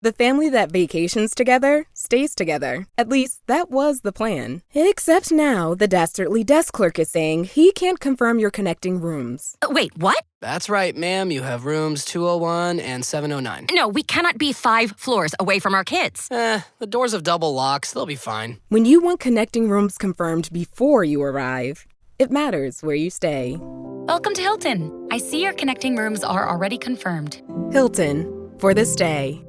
The family that vacations together stays together. At least, that was the plan. Except now, the dastardly desk clerk is saying he can't confirm your connecting rooms. Wait, what? That's right, ma'am. You have rooms 201 and 709. No, we cannot be 5 floors away from our kids. The doors have double locks. They'll be fine. When you want connecting rooms confirmed before you arrive, it matters where you stay. Welcome to Hilton. I see your connecting rooms are already confirmed. Hilton, for the stay.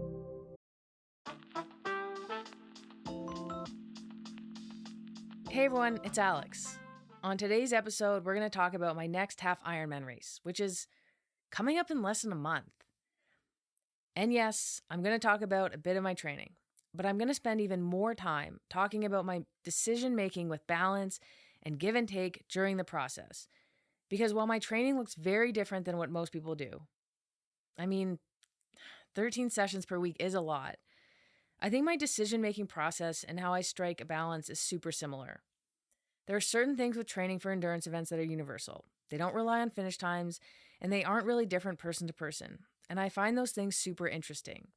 Hey everyone, it's Alex. On today's episode, we're going to talk about my next Half-Ironman race, which is coming up in less than a month. And yes, I'm going to talk about a bit of my training, but I'm going to spend even more time talking about my decision-making with balance and give and take during the process. Because while my training looks very different than what most people do, 13 sessions per week is a lot. I think my decision-making process and how I strike a balance is super similar. There are certain things with training for endurance events that are universal. They don't rely on finish times, and they aren't really different person to person. And I find those things super interesting.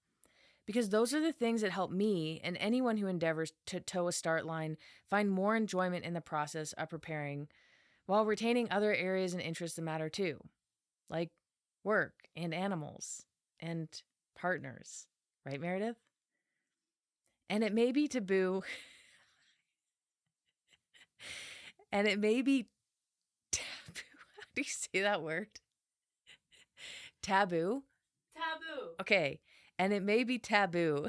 Because those are the things that help me and anyone who endeavors to toe a start line find more enjoyment in the process of preparing, while retaining other areas and interests that matter too, like work and animals and partners. Right, Meredith? And it may be taboo. And it may be taboo. How do you say that word? Taboo? Taboo. Okay. And it may be taboo.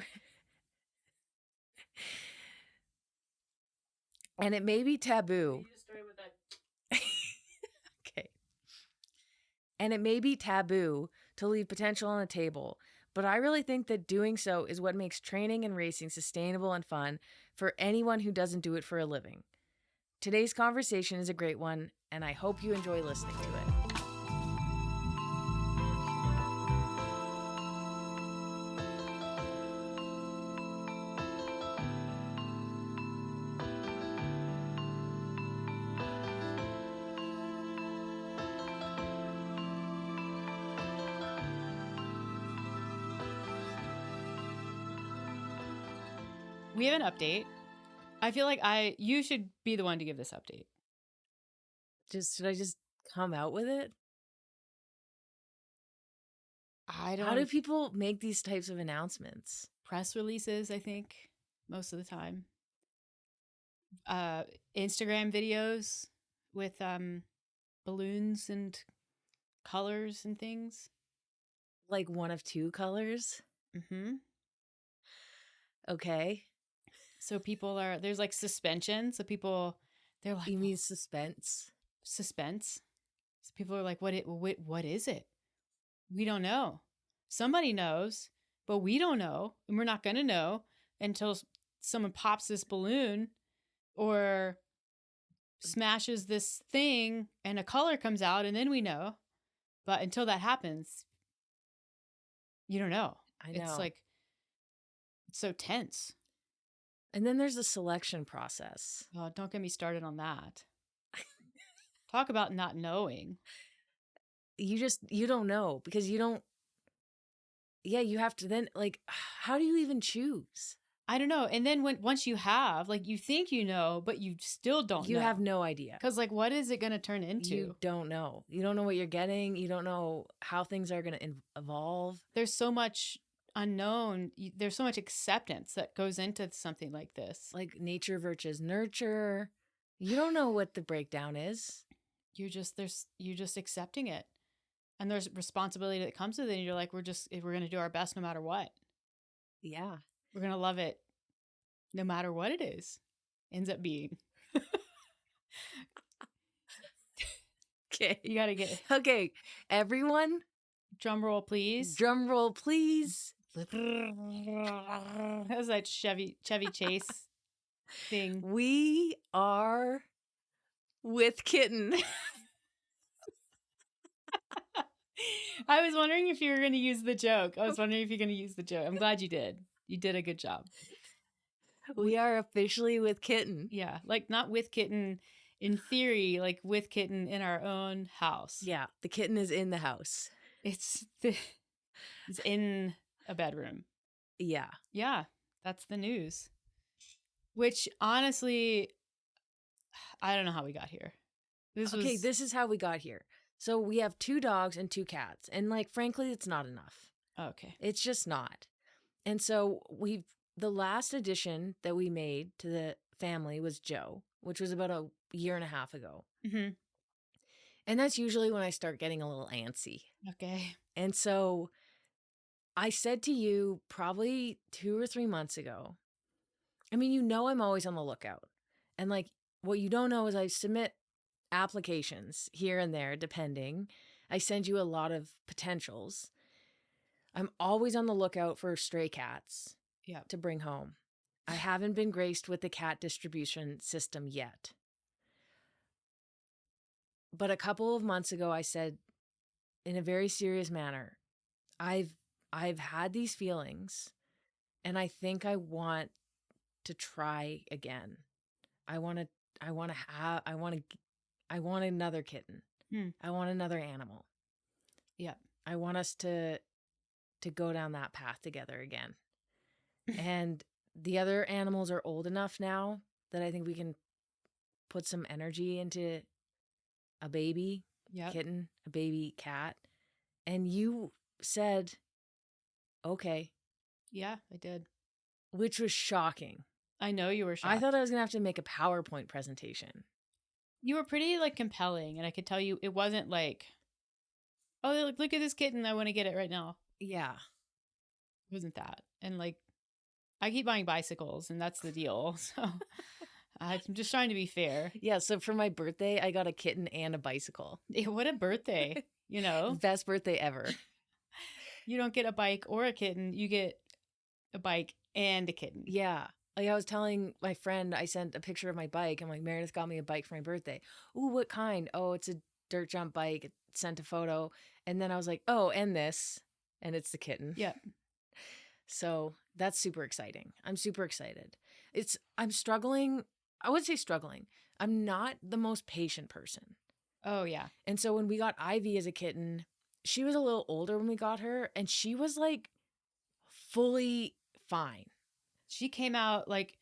And it may be taboo. You just started with that. Okay. And it may be taboo to leave potential on the table, but I really think that doing so is what makes training and racing sustainable and fun for anyone who doesn't do it for a living. Today's conversation is a great one, and I hope you enjoy listening to it. We have an update. I feel like you should be the one to give this update. Should I just come out with it? I don't. How do people make these types of announcements? Press releases, I think, most of the time. Instagram videos with balloons and colors and things. Like one of two colors? Mm-hmm. Okay. So there's like suspension. So they're like, You mean suspense? Suspense. So people are like, what is it? We don't know. Somebody knows, but we don't know. And we're not going to know until someone pops this balloon or smashes this thing and a color comes out, and then we know. But until that happens, you don't know. I know. It's like, it's so tense. And then there's the selection process. Oh, don't get me started on that. Talk about not knowing. You don't know because you don't. Yeah, you have to then, like, how do you even choose? I don't know. And then once you have, like, you think you know, but you still don't know. You have no idea. Because, like, what is it going to turn into? You don't know. You don't know what you're getting. You don't know how things are going to evolve. There's so much unknown. There's so much acceptance that goes into something like this. Like nature versus nurture. You don't know what the breakdown is. You're just accepting it. And there's responsibility that comes with it. And you're like, we're going to do our best no matter what. Yeah. We're going to love it no matter what it is. Ends up being. Okay. You got to get. Okay. Everyone. Drum roll, please. Drum roll, please. That was that Chevy Chase thing. We are with Kitten. I was wondering if you were going to use the joke. I'm glad you did. You did a good job. We are officially with Kitten. Yeah, like not with Kitten in theory, like with Kitten in our own house. Yeah, the kitten is in the house. It's in a bedroom. Yeah. Yeah, that's the news. Which honestly, I don't know how we got here. This is how we got here. So we have 2 dogs and 2 cats. And like, frankly, it's not enough. okay. It's just not. And so the last addition that we made to the family was Joe, which was about a year and a half ago. Mm-hmm. And that's usually when I start getting a little antsy. Okay. And so I said to you probably 2 or 3 months ago, I mean, I'm always on the lookout. And like, what you don't know is I submit applications here and there, depending. I send you a lot of potentials. I'm always on the lookout for stray cats to bring home. I haven't been graced with the cat distribution system yet. But a couple of months ago, I said, in a very serious manner, I've had these feelings, and I think I want to try again. I want another kitten. I want another animal. Yeah. I want us to go down that path together again. And the other animals are old enough now that I think we can put some energy into a baby kitten, a baby cat. And you said, okay. Yeah, I did. Which was shocking. I know you were shocked. I thought I was going to have to make a PowerPoint presentation. You were pretty like compelling, and I could tell you it wasn't like, oh, look at this kitten, I want to get it right now. Yeah. It wasn't that. And like, I keep buying bicycles, and that's the deal. So I'm just trying to be fair. Yeah, so for my birthday, I got a kitten and a bicycle. What a birthday, you know? Best birthday ever. You don't get a bike or a kitten, you get a bike and a kitten. Yeah. Like I was telling my friend, I sent a picture of my bike. I'm like, Meredith got me a bike for my birthday. Ooh, what kind? Oh, it's a dirt jump bike. Sent a photo. And then I was like, oh, and this. And it's the kitten. Yeah. So that's super exciting. I'm super excited. I'm struggling. I would say struggling. I'm not the most patient person. Oh, yeah. And so when we got Ivy as a kitten, she was a little older when we got her, and she was like fully fine. She came out like,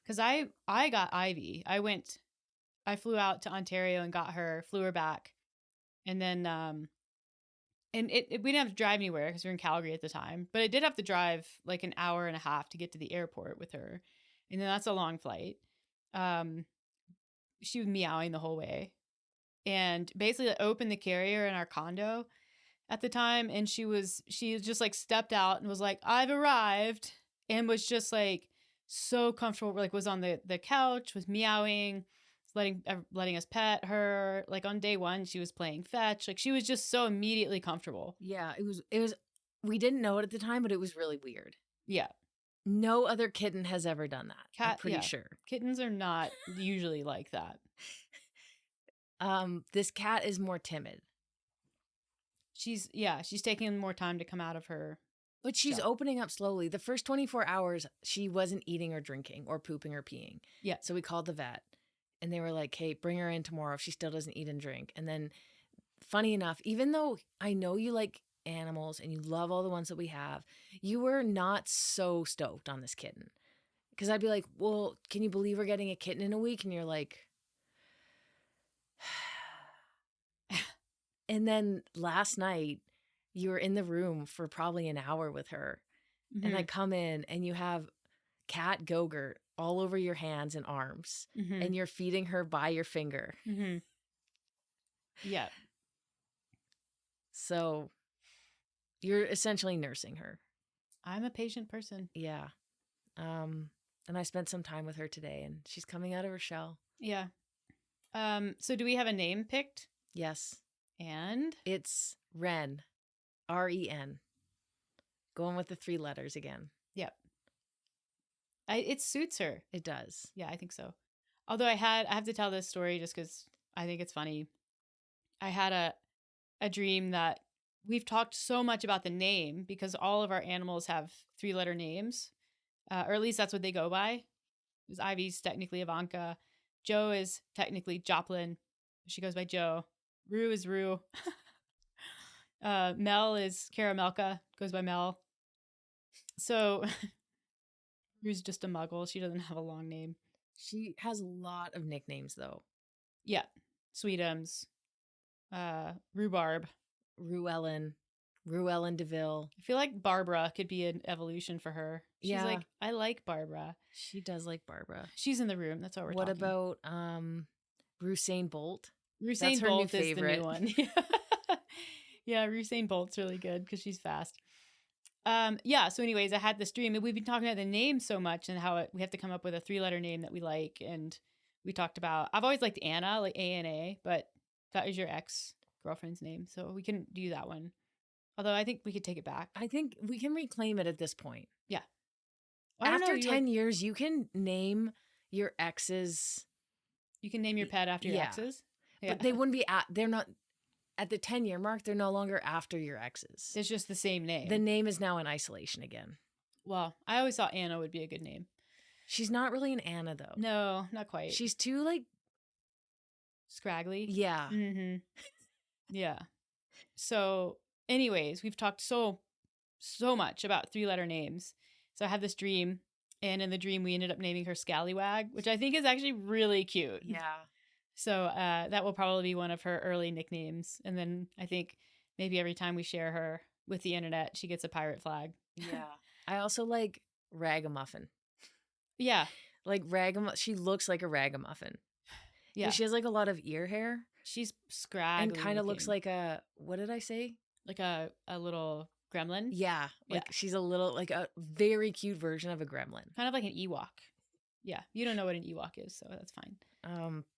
because I got Ivy. I flew out to Ontario and got her, flew her back. And then, and we didn't have to drive anywhere because we were in Calgary at the time, but I did have to drive like an hour and a half to get to the airport with her. And then that's a long flight. She was meowing the whole way, and basically opened the carrier in our condo at the time. And she just like stepped out and was like, I've arrived. And was just like so comfortable, like was on the couch, was meowing, letting us pet her. Like on day 1, she was playing fetch. Like she was just so immediately comfortable. Yeah, it was, we didn't know it at the time, but it was really weird. Yeah. No other kitten has ever done that. I'm pretty sure. Kittens are not usually like that. This cat is more timid. She's taking more time to come out of her. But she's opening up slowly. The first 24 hours, she wasn't eating or drinking or pooping or peeing. Yeah. So we called the vet, and they were like, hey, bring her in tomorrow if she still doesn't eat and drink. And then, funny enough, even though I know you like animals and you love all the ones that we have, you were not so stoked on this kitten. Because I'd be like, well, can you believe we're getting a kitten in a week? And you're like... And then last night, you were in the room for probably an hour with her. Mm-hmm. And I come in and you have cat Go-Gurt all over your hands and arms. Mm-hmm. And you're feeding her by your finger. Mm-hmm. Yeah. So you're essentially nursing her. I'm a patient person. Yeah. And I spent some time with her today, and she's coming out of her shell. Yeah. So do we have a name picked? Yes. And? It's Ren. R-E-N. Going with the 3 letters again. Yep. It suits her. It does. Yeah, I think so. Although I have to tell this story just because I think it's funny. I had a dream that we've talked so much about the name because all of our animals have 3-letter names, or at least that's what they go by. Because Ivy's technically Ivanka. Joe is technically Joplin. She goes by Joe. Rue is Rue. Mel is Caramelka, goes by Mel. So Rue's just a muggle. She doesn't have a long name. She has a lot of nicknames though. Yeah. Sweetums. Rhubarb. Ruellen DeVille. I feel like Barbara could be an evolution for her. She's Yeah. like, I like Barbara. She does like Barbara. She's in the room. That's what we're What talking. about Usain Bolt? Usain her new Bolt is the favorite. new one. Yeah, Usain Bolt's really good because she's fast. Yeah, so anyways, I had this dream, and we've been talking about the name so much and how we have to come up with a 3-letter name that we like. And we talked about, I've always liked Anna, like A-N-A, but that was your ex-girlfriend's name, so we couldn't do that one. Although I think we could take it back. I think we can reclaim it at this point. Yeah. I don't After know, 10 years, you can name your exes. you can name your pet after your Yeah. exes. But they wouldn't be they're not at the 10-year mark, they're no longer after your exes. It's just the same name. The name is now in isolation again. Well, I always thought Anna would be a good name. She's not really an Anna though. No, not quite. She's too like Scraggly. yeah. Mm-hmm. Yeah. So, anyways, we've talked so much about 3-letter names. So I had this dream, and in the dream we ended up naming her Scallywag, which I think is actually really cute. Yeah. So that will probably be one of her early nicknames. And then I think maybe every time we share her with the internet, she gets a pirate flag. Yeah. I also like Ragamuffin. Yeah. Like she looks like a ragamuffin. Yeah. She has like a lot of ear hair She's scraggly. and kind of looks looking. like what did I say? like a little gremlin. Yeah. Like she's a little like a very cute version of a gremlin. Kind of like an Ewok. Yeah. You don't know what an Ewok is, so that's fine.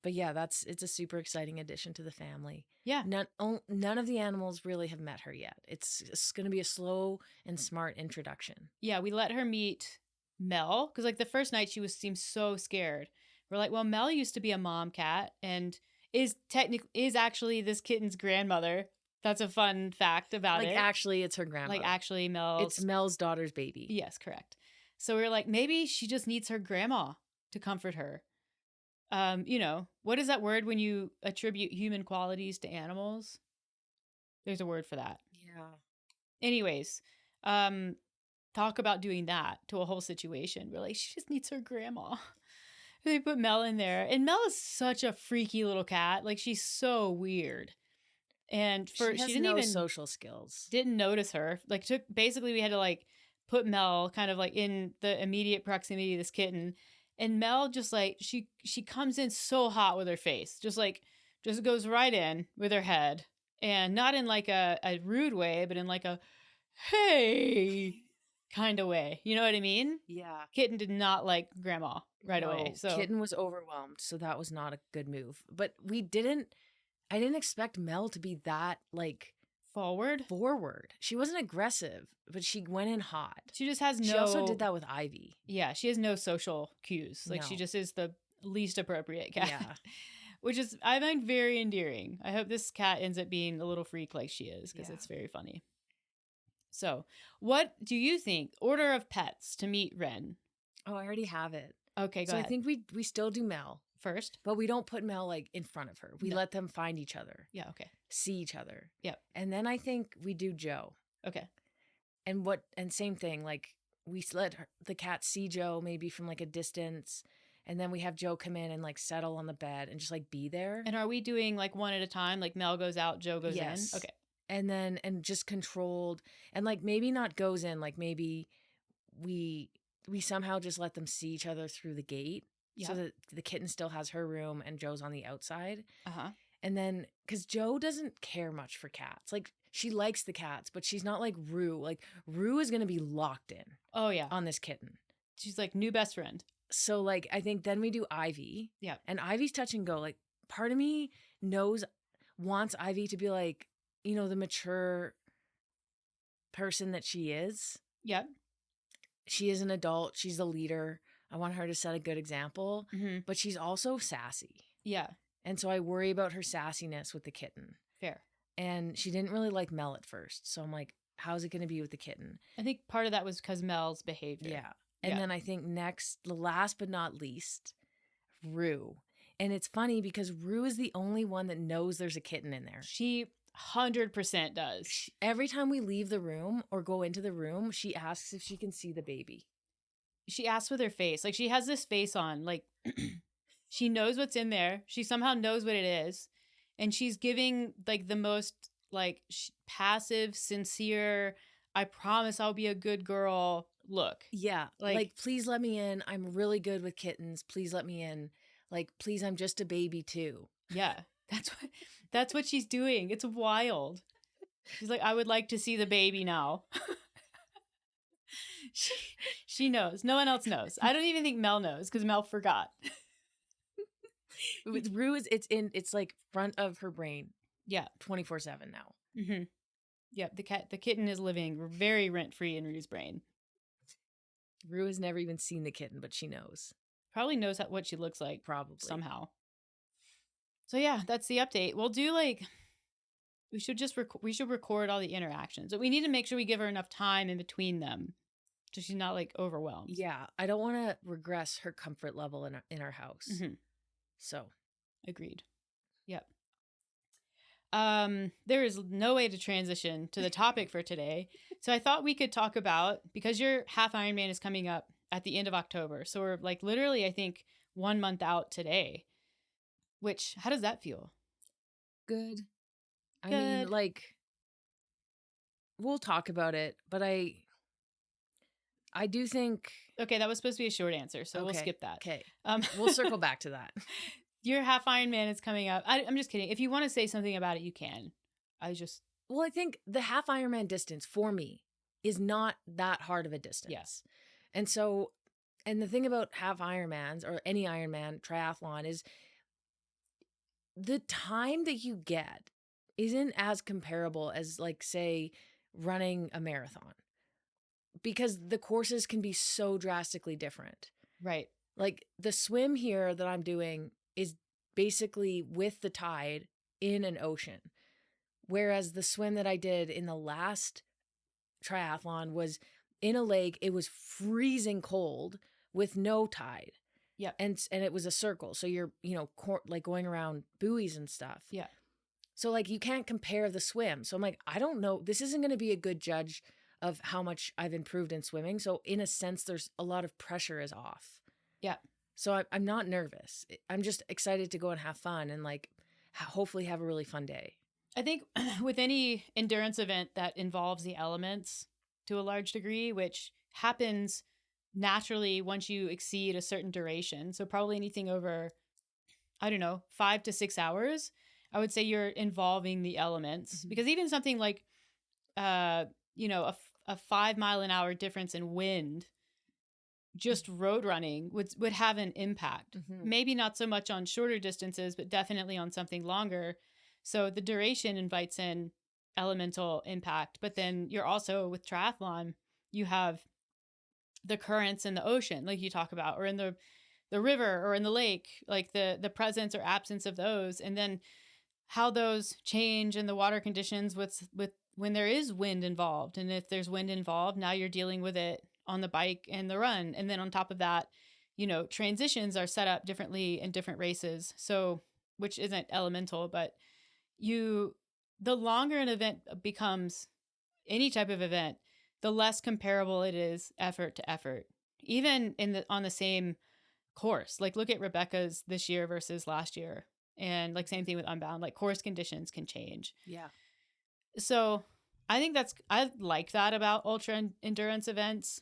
But yeah, it's a super exciting addition to the family. Yeah. None of the animals really have met her yet. It's going to be a slow and smart introduction. Yeah, we let her meet Mel because like the first night she seemed so scared. We're like, well, Mel used to be a mom cat and is actually this kitten's grandmother. That's a fun fact about it. Like actually, it's her grandma. Like actually, it's Mel's daughter's baby. Yes, correct. So we were like, maybe she just needs her grandma to comfort her. What is that word when you attribute human qualities to animals? There's a word for that. Yeah. Anyways, talk about doing that to a whole situation. We're like, she just needs her grandma. They put Mel in there. And Mel is such a freaky little cat. Like, she's so weird. And she didn't no even social skills. Didn't notice her. Like, basically we had to like put Mel kind of like in the immediate proximity of this kitten. And Mel just like she comes in so hot with her face. Just goes right in with her head. And not in like a rude way, but in like a hey kind of way. You know what I mean? Yeah. Kitten did not like grandma away. So Kitten was overwhelmed, so that was not a good move. But I didn't expect Mel to be that like forward. She wasn't aggressive, but she went in hot. She just has no. She also did that with Ivy. Yeah, she has no social cues. Like she just is the least appropriate cat. Yeah. Which is, I find very endearing. I hope this cat ends up being a little freak like she is because it's very funny. So, what do you think? Order of pets to meet Ren. Oh, I already have it. Okay, go ahead. I think we still do Mel first, but we don't put Mel like in front of her. We let them find each other. Yeah, okay. See each other. Yep. And then I think we do Joe. Okay. And same thing, like we let the cat see Joe maybe from like a distance, and then we have Joe come in and like settle on the bed and just like be there. And are we doing like one at a time? Like Mel goes out, Joe goes in? Okay. And just controlled, and like maybe not goes in, like maybe we somehow just let them see each other through the gate. Yeah. So that the kitten still has her room and Joe's on the outside. Uh-huh. And then, because Joe doesn't care much for cats. Like, she likes the cats, but she's not like Rue. Like, Rue is going to be locked in. Oh, yeah. On this kitten. She's like new best friend. So, like, I think then we do Ivy. Yeah. And Ivy's touch and go. Like, part of me wants Ivy to be like, the mature person that she is. Yeah. She is an adult. She's a leader. I want her to set a good example. Mm-hmm. But she's also sassy. Yeah. And so I worry about her sassiness with the kitten. Fair. And she didn't really like Mel at first. So I'm like, how's it going to be with the kitten? I think part of that was because Mel's behavior. Yeah. And then I think last but not least, Rue. And it's funny because Rue is the only one that knows there's a kitten in there. 100% does. Every time we leave the room or go into the room, she asks if she can see the baby. She asks with her face. Like, she has this face on. Like, she knows what's in there. She somehow knows what it is. And she's giving, like, the most, like, passive, sincere, I promise I'll be a good girl look. Yeah. Like, please let me in. I'm really good with kittens. Please let me in. Like, please, I'm just a baby too. Yeah. That's what she's doing. It's wild. She's like, I would like to see the baby now. She knows. No one else knows. I don't even think Mel knows because Mel forgot. With Rue, it's like front of her brain. Yeah. 24/7 now. Mm-hmm. Yep. The kitten is living very rent-free in Rue's brain. Rue has never even seen the kitten, but she knows. Probably knows what she looks like. Probably. Somehow. So yeah, that's the update. We'll do we should just we should record all the interactions. But we need to make sure we give her enough time in between them so she's not like overwhelmed. Yeah, I don't want to regress her comfort level in our house. Mm-hmm. So, agreed. Yep. There is no way to transition to the topic for today. So I thought we could talk about, because your Half-Ironman is coming up at the end of October. So we're like literally, I think, 1 month out today. Which, how does that feel? Good. I mean, like, we'll talk about it, but I do think... Okay, that was supposed to be a short answer, so we'll skip that. Okay. We'll circle back to that. Your Half-Ironman is coming up. I'm just kidding. If you want to say something about it, you can. Well, I think the Half-Ironman distance, for me, is not that hard of a distance. Yes. And so, and the thing about Half-Ironmans, or any Ironman triathlon, is the time that you get isn't as comparable as, like, say, running a marathon, because the courses can be so drastically different. Right. Like, the swim here that I'm doing is basically with the tide in an ocean, whereas the swim that I did in the last triathlon was in a lake. It was freezing cold with no tide. Yeah. And it was a circle. So you're, like going around buoys and stuff. Yeah. So, like, you can't compare the swim. So I'm like, I don't know. This isn't going to be a good judge of how much I've improved in swimming. So in a sense, there's a lot of pressure is off. Yeah. So I'm not nervous. I'm just excited to go and have fun and, like, hopefully have a really fun day. I think with any endurance event that involves the elements to a large degree, which happens naturally once you exceed a certain duration, so probably anything over, 5 to 6 hours, I would say you're involving the elements. Mm-hmm. Because even something like, a 5 mile an hour difference in wind, just road running would have an impact. Mm-hmm. Maybe not so much on shorter distances, but definitely on something longer. So the duration invites in elemental impact. But then you're also, with triathlon, you have the currents in the ocean, like you talk about, or in the river or in the lake, like the presence or absence of those. And then how those change in the water conditions with when there is wind involved. And if there's wind involved, now you're dealing with it on the bike and the run. And then on top of that, transitions are set up differently in different races. So, which isn't elemental, but the longer an event becomes, any type of event, the less comparable it is effort to effort, even on the same course. Like, look at Rebecca's this year versus last year. And like, same thing with Unbound, like course conditions can change. Yeah. So I think I like that about ultra endurance events.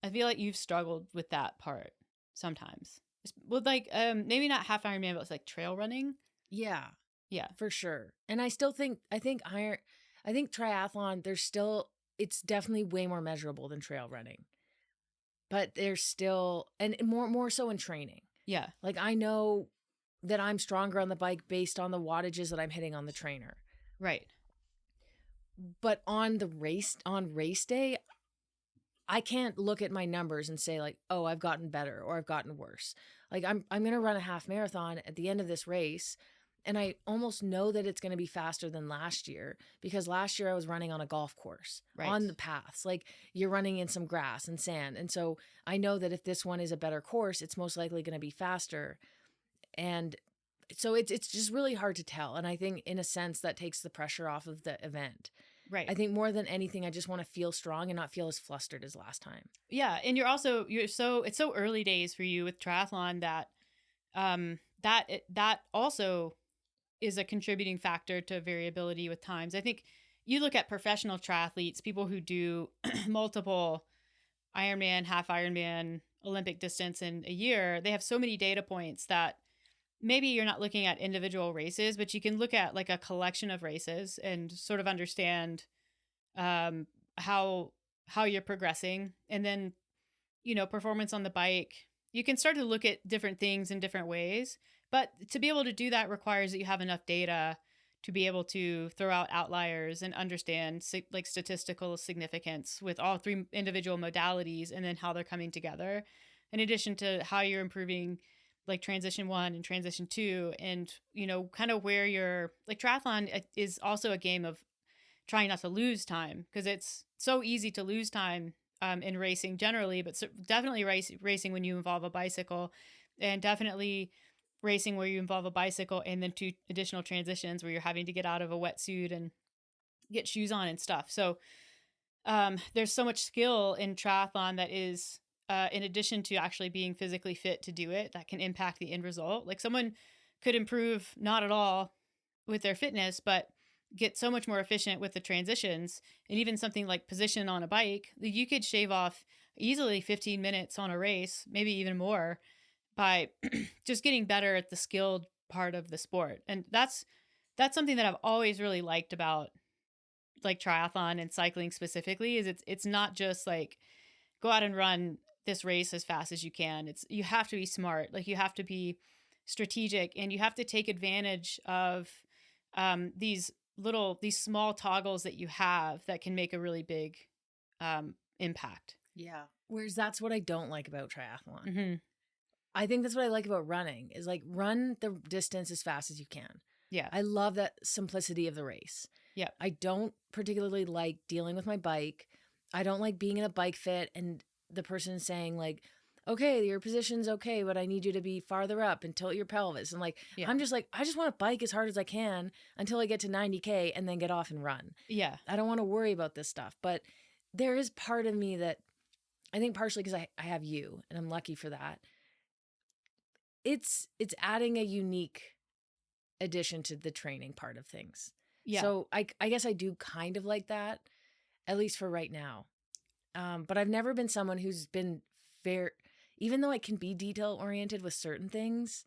I feel like you've struggled with that part sometimes. With like, maybe not Half-Ironman, but it's like trail running. Yeah. Yeah, for sure. And I think triathlon, it's definitely way more measurable than trail running, but there's still, and more so in training. Yeah. Like, I know that I'm stronger on the bike based on the wattages that I'm hitting on the trainer. Right. But on race day, I can't look at my numbers and say, like, oh, I've gotten better or I've gotten worse. Like, I'm going to run a half marathon at the end of this race, and I almost know that it's going to be faster than last year, because last year I was running on a golf course, right, on the paths. Like, you're running in some grass and sand. And so I know that if this one is a better course, it's most likely going to be faster. And So it's just really hard to tell. And I think in a sense that takes the pressure off of the event. Right. I think more than anything, I just want to feel strong and not feel as flustered as last time. Yeah. And it's so early days for you with triathlon that, that also is a contributing factor to variability with times. I think you look at professional triathletes, people who do multiple Ironman, Half-Ironman, Olympic distance in a year, they have so many data points that maybe you're not looking at individual races, but you can look at like a collection of races and sort of understand how you're progressing. And then, performance on the bike, you can start to look at different things in different ways. But to be able to do that requires that you have enough data to be able to throw out outliers and understand like statistical significance with all three individual modalities and then how they're coming together, in addition to how you're improving like transition 1 and transition 2, and kind of where you're like. Triathlon is also a game of trying not to lose time, because it's so easy to lose time in racing generally, but definitely racing when you involve a bicycle, and definitely racing where you involve a bicycle and then 2 additional transitions where you're having to get out of a wetsuit and get shoes on and stuff. So there's so much skill in triathlon that is, in addition to actually being physically fit to do it, that can impact the end result. Like someone could improve not at all with their fitness, but get so much more efficient with the transitions, and even something like position on a bike, you could shave off easily 15 minutes on a race, maybe even more, by just getting better at the skilled part of the sport. And that's something that I've always really liked about like triathlon and cycling specifically, is it's not just like go out and run this race as fast as you can. You have to be smart. Like you have to be strategic, and you have to take advantage of these small toggles that you have that can make a really big impact. Yeah. Whereas that's what I don't like about triathlon. Mm-hmm. I think that's what I like about running, is like run the distance as fast as you can. Yeah. I love that simplicity of the race. Yeah. I don't particularly like dealing with my bike. I don't like being in a bike fit and the person saying like, okay, your position's okay, but I need you to be farther up and tilt your pelvis. And like, Yeah. I'm just like, I just want to bike as hard as I can until I get to 90K and then get off and run. Yeah. I don't want to worry about this stuff. But there is part of me that I think partially because I have you, and I'm lucky for that. It's adding a unique addition to the training part of things. Yeah. So I guess I do kind of like that, at least for right now. But I've never been someone who's been even though I can be detail oriented with certain things,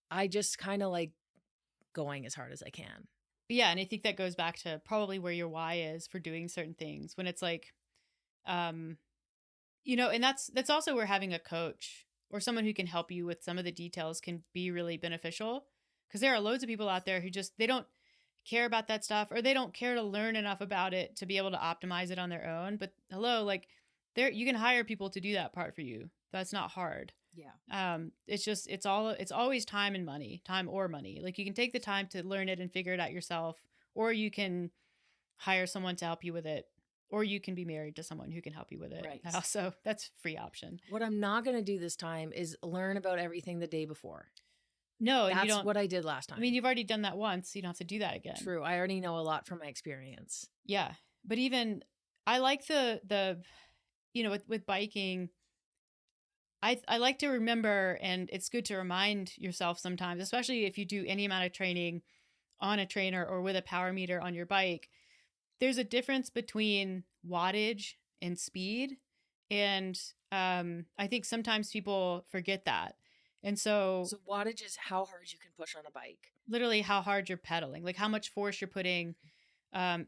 I just kind of like going as hard as I can. Yeah. And I think that goes back to probably where your why is for doing certain things, when it's like, and that's also where having a coach or someone who can help you with some of the details can be really beneficial, because there are loads of people out there who they don't care about that stuff, or they don't care to learn enough about it to be able to optimize it on their own. But like you can hire people to do that part for you. That's not hard. Yeah. It's always time or money. Like you can take the time to learn it and figure it out yourself, or you can hire someone to help you with it, or you can be married to someone who can help you with it. Right. That's free option. What I'm not going to do this time is learn about everything the day before. No, that's what I did last time. I mean, you've already done that once. You don't have to do that again. True. I already know a lot from my experience. Yeah. But even I like the with biking, I like to remember, and it's good to remind yourself sometimes, especially if you do any amount of training on a trainer or with a power meter on your bike, there's a difference between wattage and speed. And I think sometimes people forget that. And so wattage is how hard you can push on a bike. Literally how hard you're pedaling, like how much force you're putting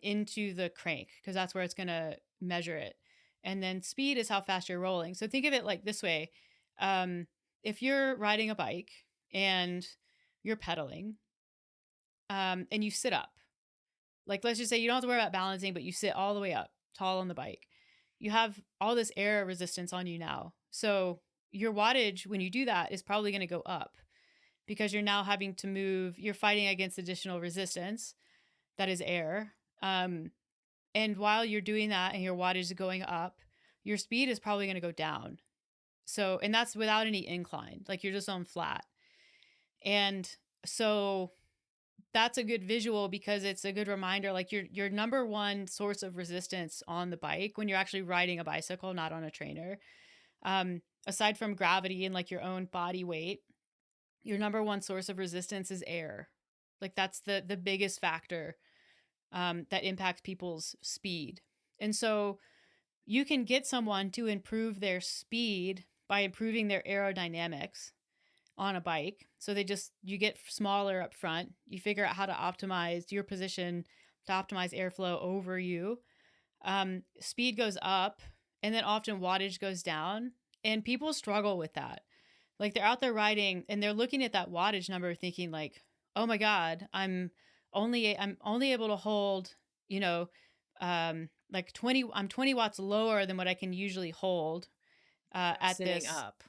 into the crank, because that's where it's going to measure it. And then speed is how fast you're rolling. So think of it like this way. If you're riding a bike and you're pedaling and you sit up, like let's just say you don't have to worry about balancing, but you sit all the way up tall on the bike. You have all this air resistance on you now. So your wattage, when you do that, is probably going to go up, because you're now having to move. You're fighting against additional resistance that is air. And while you're doing that and your wattage is going up, your speed is probably going to go down. So, and that's without any incline, like you're just on flat. And So that's a good visual because it's a good reminder, like your number one source of resistance on the bike when you're actually riding a bicycle, not on a trainer, aside from gravity and like your own body weight, your number one source of resistance is air. Like that's the biggest factor that impacts people's speed. And so you can get someone to improve their speed by improving their aerodynamics on a bike. So you get smaller up front. You figure out how to optimize your position to optimize airflow over you. Speed goes up, and then often wattage goes down. And people struggle with that. Like they're out there riding and they're looking at that wattage number thinking like, oh my God, I'm only able to hold, like 20 watts lower than what I can usually hold at this up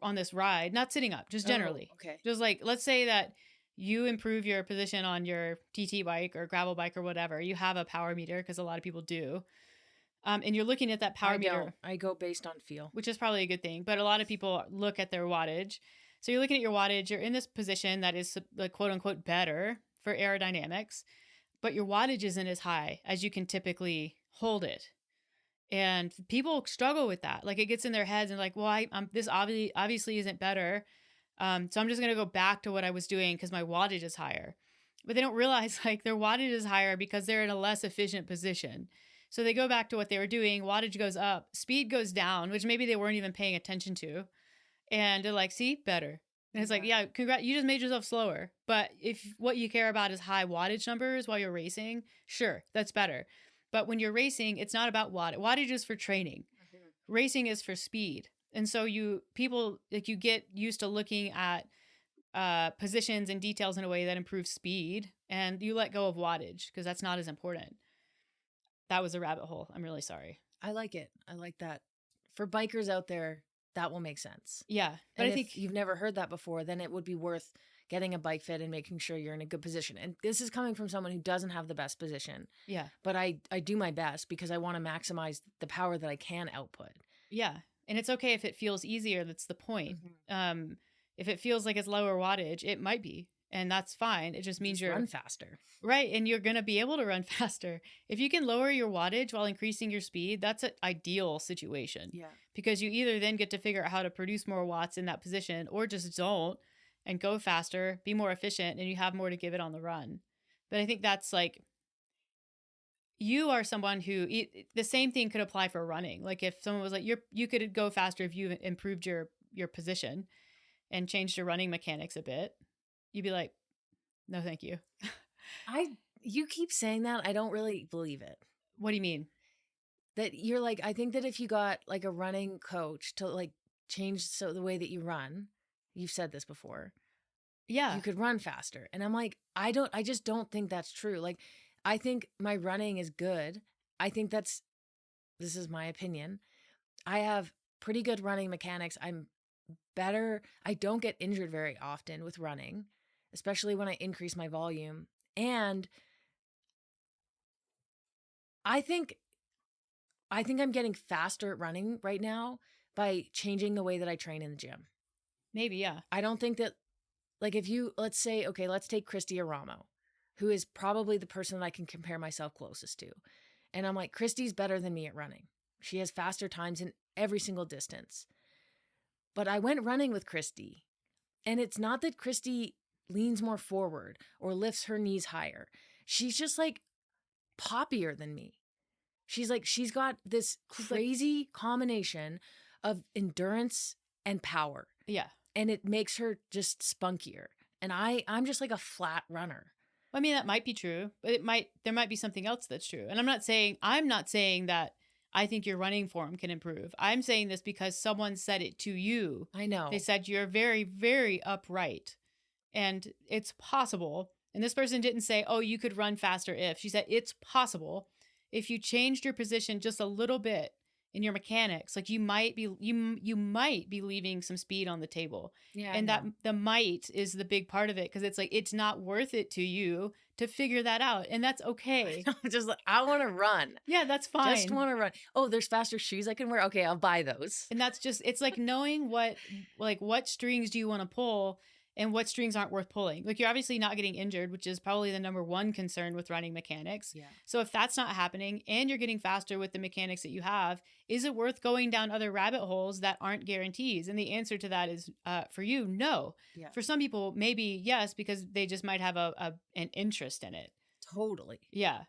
on this ride, not sitting up, just generally. Oh, okay. Just like, let's say that you improve your position on your TT bike or gravel bike or whatever. You have a power meter because a lot of people do. And you're looking at that power meter. I go based on feel. Which is probably a good thing. But a lot of people look at their wattage. So you're looking at your wattage. You're in this position that is like quote unquote better for aerodynamics. But your wattage isn't as high as you can typically hold it. And people struggle with that. Like it gets in their heads and like, well, this obviously isn't better. So I'm just going to go back to what I was doing because my wattage is higher. But they don't realize like their wattage is higher because they're in a less efficient position. So they go back to what they were doing. Wattage goes up, speed goes down, which maybe they weren't even paying attention to. And they're like, see, better. And it's like, yeah, congrats, you just made yourself slower. But if what you care about is high wattage numbers while you're racing, sure, that's better. But when you're racing, it's not about wattage. Wattage is for training. Mm-hmm. Racing is for speed. And so you get used to looking at positions and details in a way that improves speed, and you let go of wattage because that's not as important. That was a rabbit hole. I'm really sorry. I like it. I like that. For bikers out there, that will make sense. Yeah. But I think if you've never heard that before, then it would be worth getting a bike fit and making sure you're in a good position. And this is coming from someone who doesn't have the best position. Yeah. But I do my best because I want to maximize the power that I can output. Yeah. And it's okay if it feels easier. That's the point. Mm-hmm. If it feels like it's lower wattage, it might be. And that's fine. It just means you're run faster. Right. And you're going to be able to run faster. If you can lower your wattage while increasing your speed, that's an ideal situation. Yeah. Because you either then get to figure out how to produce more watts in that position or just don't and go faster, be more efficient, and you have more to give it on the run. But I think that's like, you are someone who, the same thing could apply for running. Like if someone was like, you could go faster if you improved your position and changed your running mechanics a bit. You'd be like, no, thank you. You keep saying that. I don't really believe it. What do you mean? That you're like, I think that if you got like a running coach to like change the way that you run, you've said this before. Yeah. You could run faster. And I'm like, I just don't think that's true. Like, I think my running is good. I think this is my opinion. I have pretty good running mechanics. I'm better. I don't get injured very often with running, especially when I increase my volume. And I think I'm getting faster at running right now by changing the way that I train in the gym. Maybe, yeah. I don't think that, like, let's take Christy Aramo, who is probably the person that I can compare myself closest to. And I'm like, Christy's better than me at running. She has faster times in every single distance. But I went running with Christy, and it's not that Christy leans more forward or lifts her knees higher. She's just like poppier than me. She's got this crazy combination of endurance and power. Yeah. And it makes her just spunkier. And I'm just like a flat runner. I mean, that might be true, but there might be something else that's true. And I'm not saying that I think your running form can improve. I'm saying this because someone said it to you. I know. They said you're very, very upright and it's possible. And this person didn't say, oh, you could run faster if. She said it's possible if you changed your position just a little bit in your mechanics, like you might be leaving some speed on the table. Yeah. And that the might is the big part of it, because it's like it's not worth it to you to figure that out. And that's okay. Just like, I want to run. Yeah, that's fine. Just want to run. Oh, there's faster shoes I can wear. Okay, I'll buy those. And that's just, it's like knowing what strings do you want to pull and what strings aren't worth pulling. Like, you're obviously not getting injured, which is probably the number one concern with running mechanics. Yeah. So if that's not happening and you're getting faster with the mechanics that you have, is it worth going down other rabbit holes that aren't guarantees? And the answer to that is, for you, no. Yeah. For some people, maybe yes, because they just might have an interest in it. Totally. Yeah.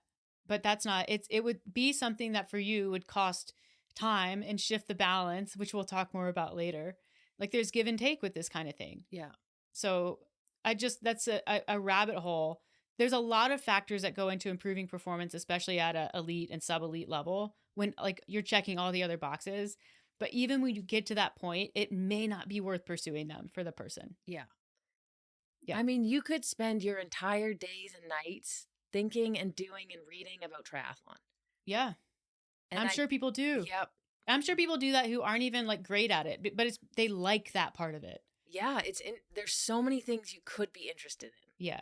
But that's not, it would be something that for you would cost time and shift the balance, which we'll talk more about later. Like, there's give and take with this kind of thing. Yeah. So that's a rabbit hole. There's a lot of factors that go into improving performance, especially at a elite and sub-elite level, when like you're checking all the other boxes. But even when you get to that point, it may not be worth pursuing them for the person. Yeah. Yeah. I mean, you could spend your entire days and nights thinking and doing and reading about triathlon. Yeah. And I'm sure people do. Yep. I'm sure people do that who aren't even like great at it, but they like that part of it. Yeah, there's so many things you could be interested in. Yeah.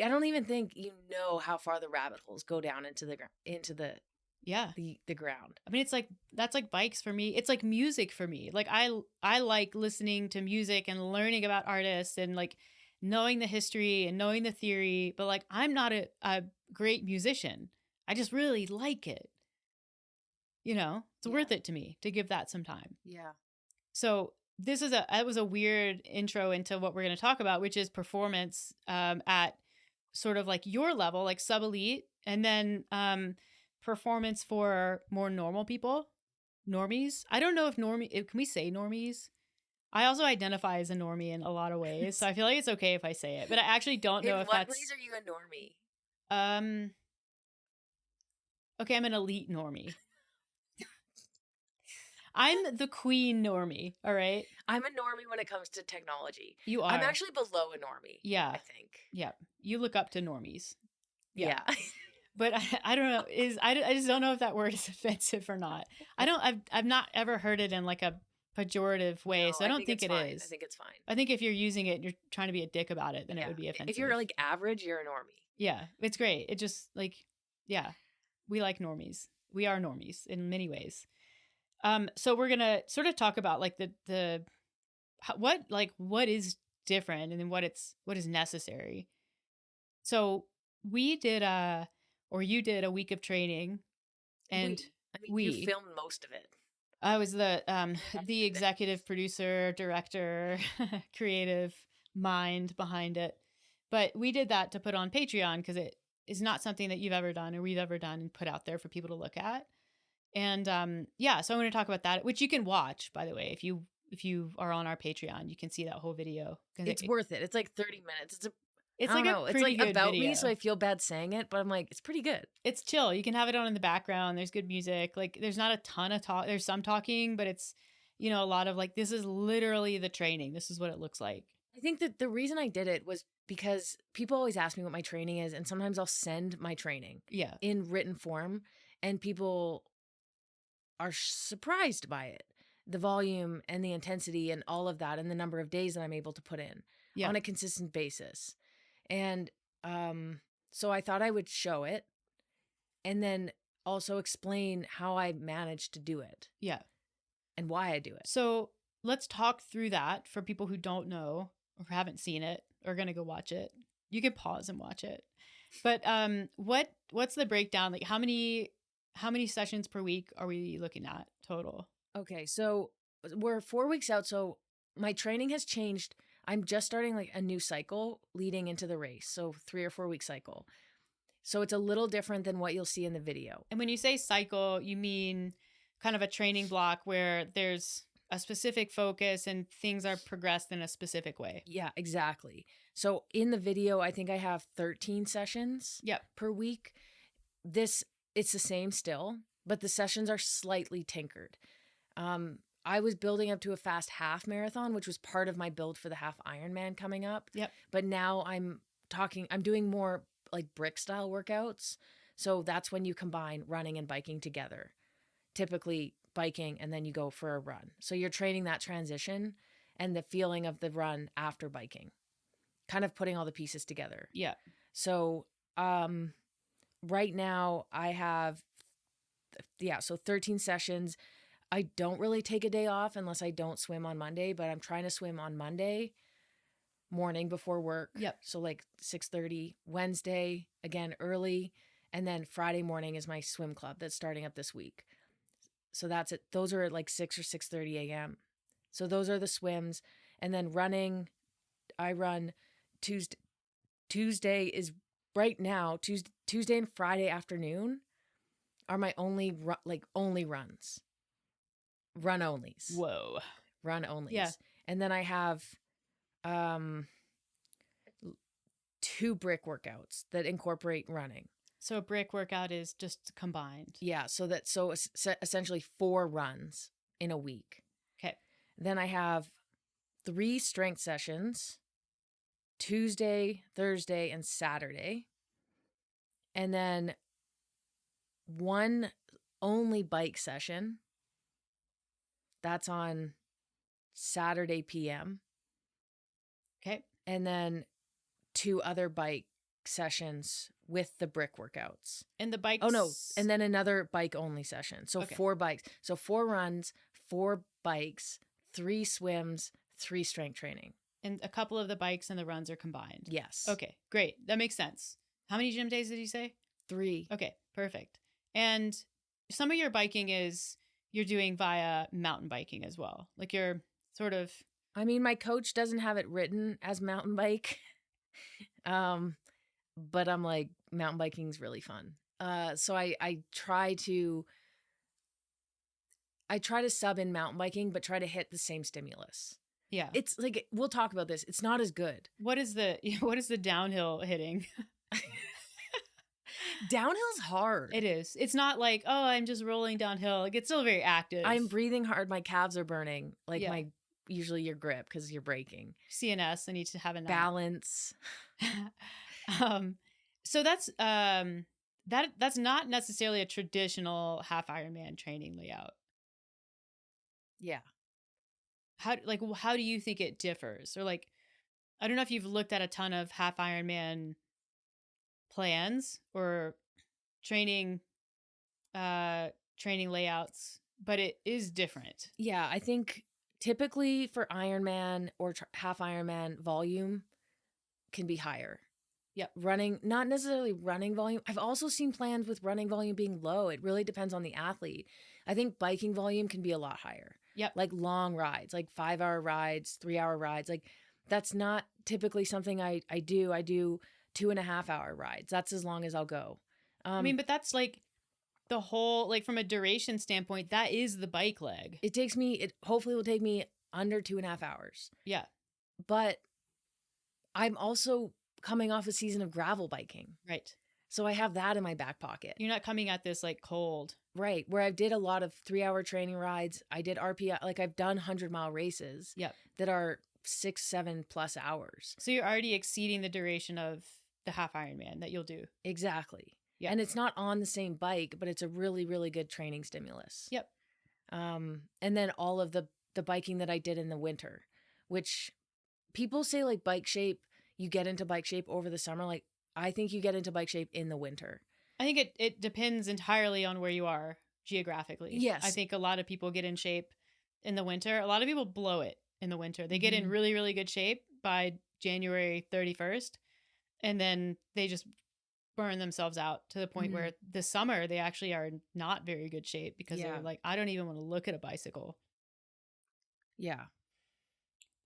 I don't even think you know how far the rabbit holes go down into the Yeah. the ground. I mean, it's like, that's like bikes for me. It's like music for me. Like, I like listening to music and learning about artists and like knowing the history and knowing the theory, but like, I'm not a great musician. I just really like it. You know, it's worth it to me to give that some time. Yeah. So it was a weird intro into what we're going to talk about, which is performance at sort of like your level, like sub-elite, and then performance for more normal people, normies. I don't know if can we say normies? I also identify as a normie in a lot of ways, so I feel like it's okay if I say it, but I actually don't know if that's... In what ways are you a normie? Okay, I'm an elite normie. I'm the queen normie, all right? I'm a normie when it comes to technology. You are. I'm actually below a normie. Yeah. I think. Yeah. You look up to normies. Yeah. But I don't know. I just don't know if that word is offensive or not. I've not ever heard it in like a pejorative way, No, so I don't think it fine. is. I think it's fine. I think if you're using it and you're trying to be a dick about it, then it would be offensive. If you're like average, you're a normie. Yeah, it's great. It just like, yeah, we like normies. We are normies in many ways. So we're gonna sort of talk about like what is different and then what is necessary. So you did a week of training, and you filmed most of it. I was the executive producer, director, creative mind behind it. But we did that to put on Patreon because it is not something that you've ever done or we've ever done and put out there for people to look at. And so I'm going to talk about that, which you can watch, by the way. If you are on our Patreon, you can see that whole video. It's worth it. It's like 30 minutes. It's like about video. Me, so I feel bad saying it, but I'm like, it's pretty good. It's chill. You can have it on in the background. There's good music. Like, there's not a ton of talk. There's some talking, but it's, a lot of like, this is literally the training. This is what it looks like. I think that the reason I did it was because people always ask me what my training is, and sometimes I'll send my training in written form, and people are surprised by it. The volume and the intensity and all of that and the number of days that I'm able to put in on a consistent basis. And so I thought I would show it and then also explain how I managed to do it. Yeah. And why I do it. So let's talk through that for people who don't know or haven't seen it or going to go watch it. You can pause and watch it. But what's the breakdown? Like how many sessions per week are we looking at total? Okay, so we're 4 weeks out. So my training has changed. I'm just starting like a new cycle leading into the race. So 3 or 4 week cycle. So it's a little different than what you'll see in the video. And when you say cycle, you mean kind of a training block where there's a specific focus and things are progressed in a specific way. Yeah, exactly. So in the video, I think I have 13 sessions per week. It's the same still, but the sessions are slightly tinkered. I was building up to a fast half marathon, which was part of my build for the Half-Ironman coming up. Yep. But now I'm doing more like brick style workouts. So that's when you combine running and biking together. Typically biking and then you go for a run. So you're training that transition and the feeling of the run after biking, kind of putting all the pieces together. Yeah. So, right now I have, so 13 sessions. I don't really take a day off unless I don't swim on Monday, but I'm trying to swim on Monday morning before work. Yep. So like 6:30. Wednesday, again, early. And then Friday morning is my swim club that's starting up this week. So that's it. Those are at like 6 or 6:30 a.m. So those are the swims. And then running, I run Tuesday. Tuesday is right now, Tuesday and Friday afternoon are my only runs. Run onlys. Whoa. Run onlys. Yeah. And then I have 2 brick workouts that incorporate running. So a brick workout is just combined. Yeah, so essentially 4 runs in a week. Okay. Then I have 3 strength sessions, Tuesday, Thursday, and Saturday. And then 1 only bike session. That's on Saturday PM. Okay. And then 2 other bike sessions with the brick workouts. And the bikes. Oh no, and then another bike only session. So Okay. 4 bikes. So 4 runs, 4 bikes, 3 swims, 3 strength training. And a couple of the bikes and the runs are combined. Yes. Okay, great. That makes sense. How many gym days did you say? 3. Okay, perfect. And some of your biking is you're doing via mountain biking as well. Like you're sort of. I mean, my coach doesn't have it written as mountain bike. But I'm like, mountain biking is really fun. So I try to sub in mountain biking, but try to hit the same stimulus. Yeah. It's like, we'll talk about this. It's not as good. What is the downhill hitting? Downhill's hard. It is. It's not like, oh, I'm just rolling downhill. Like it's still very active. I'm breathing hard. My calves are burning. Like Yeah. usually your grip because you're braking. CNS. I need to have a nap. Balance. So that's not necessarily a traditional half-Ironman training layout. Yeah. How do you think it differs? Or like, I don't know if you've looked at a ton of half-Ironman plans or training layouts, but it is different. Yeah. I think typically for Ironman or half Ironman, volume can be higher. Yep. Running, not necessarily running volume. I've also seen plans with running volume being low. It really depends on the athlete. I think biking volume can be a lot higher. Yep. Like long rides, like 5-hour rides, 3-hour rides. Like that's not typically something I do. I do 2.5-hour rides. That's as long as I'll go. I mean, but that's like the whole, like from a duration standpoint, that is the bike leg. it hopefully will take me under 2.5 hours. Yeah. But I'm also coming off a season of gravel biking. Right. So I have that in my back pocket. You're not coming at this like cold. Right. Where I did a lot of 3-hour training rides. I did RPI, like I've done 100-mile races. Yep. That are 6-7+ hours. So you're already exceeding the duration of the half Ironman that you'll do. Exactly. Yeah. And it's not on the same bike, but it's a really, really good training stimulus. Yep. And then all of the biking that I did in the winter, which people say like bike shape, you get into bike shape over the summer. Like I think you get into bike shape in the winter. I think it depends entirely on where you are geographically. Yes. I think a lot of people get in shape in the winter. A lot of people blow it in the winter. They get in really, really good shape by January 31st. And then they just burn themselves out to the point where this summer they actually are not very good shape because they're like, I don't even want to look at a bicycle. Yeah.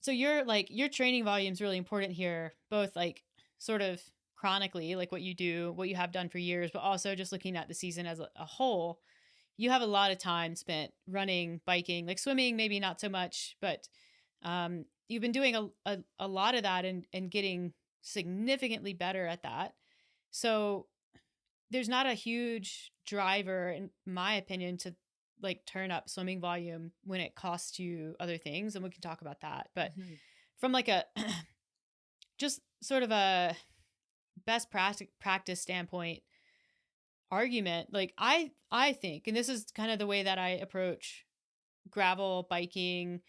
So your training volume is really important here, both like sort of chronically, like what you do, what you have done for years, but also just looking at the season as a whole. You have a lot of time spent running, biking, like swimming, maybe not so much, but you've been doing a lot of that and getting significantly better at that. So there's not a huge driver, in my opinion, to like turn up swimming volume when it costs you other things. And we can talk about that. But from like a just sort of a best practice standpoint argument, like I think, and this is kind of the way that I approach gravel biking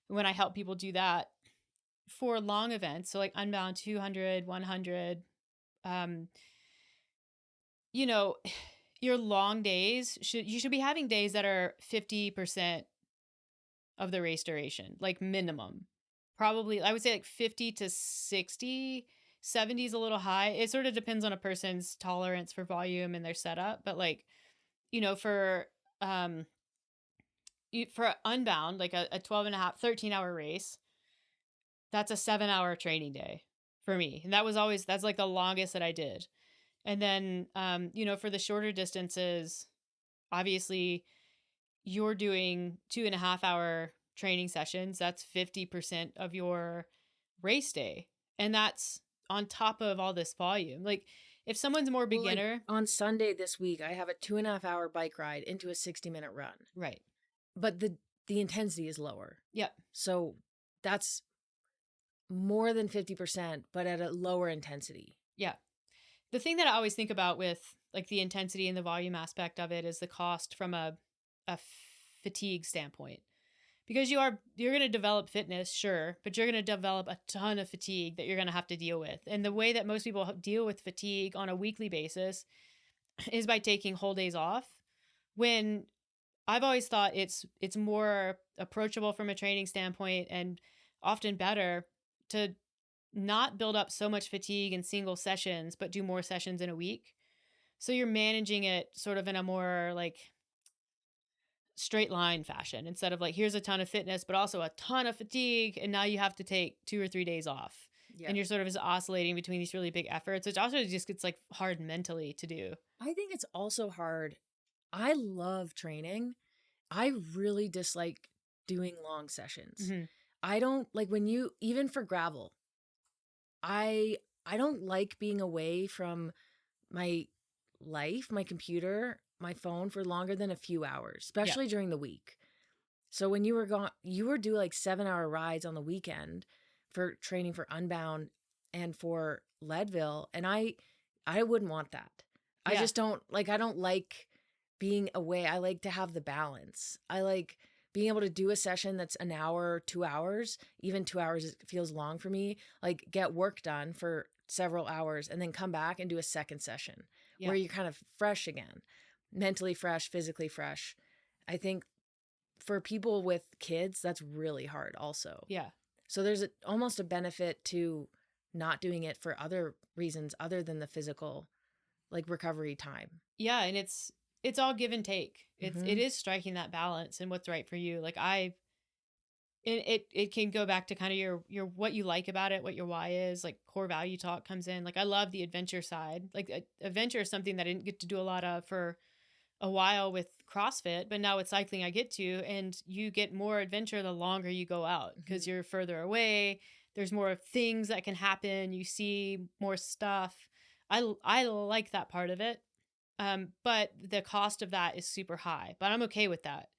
when I help people do that for long events. So like Unbound 200, 100, you know, your long days you should be having days that are 50% of the race duration, like minimum. probably, I would say like 50 to 60. 70 is a little high. It sort of depends on a person's tolerance for volume and their setup. But like, for for Unbound, like a 12 and a half, 13-hour race, that's a 7-hour training day for me. And that's like the longest that I did. And then, for the shorter distances, obviously you're doing 2.5-hour training sessions. That's 50% of your race day. And that's on top of all this volume. Like if someone's more beginner. Like on Sunday this week, I have a 2.5-hour bike ride into a 60-minute run. Right. But the intensity is lower. Yep. So that's more than 50%, but at a lower intensity. Yeah. The thing that I always think about with like the intensity and the volume aspect of it is the cost from a fatigue standpoint. Because you're going to develop fitness, sure, but you're going to develop a ton of fatigue that you're going to have to deal with. And the way that most people deal with fatigue on a weekly basis is by taking whole days off. When I've always thought it's more approachable from a training standpoint and often better to not build up so much fatigue in single sessions, but do more sessions in a week. So you're managing it sort of in a more like straight line fashion instead of like, here's a ton of fitness, but also a ton of fatigue. And now you have to take 2 or 3 days off. Yeah. And you're sort of just oscillating between these really big efforts, which also just gets like hard mentally to do. I think it's also hard. I love training. I really dislike doing long sessions. Mm-hmm. I don't like even for gravel, I don't like being away from my life, my computer, my phone for longer than a few hours, especially during the week. So when you were gone, you were doing like 7-hour rides on the weekend for training for Unbound and for Leadville. And I wouldn't want that. Yeah. I just don't I don't like being away. I like to have the balance. I like being able to do a session that's an hour, 2 hours, even 2 hours feels long for me, like get work done for several hours and then come back and do a second session where you're kind of fresh again, mentally fresh, physically fresh. I think for people with kids, that's really hard also. Yeah. So there's almost a benefit to not doing it for other reasons other than the physical, like recovery time. Yeah. And it's all give and take. It is striking that balance and what's right for you. Like it can go back to kind of your what you like about it, what your why is, like core value talk comes in. Like I love the adventure side. Like adventure is something that I didn't get to do a lot of for a while with CrossFit, but now with cycling I get to, and you get more adventure the longer you go out because you're further away. There's more things that can happen. You see more stuff. I like that part of it. But the cost of that is super high, but I'm okay with that.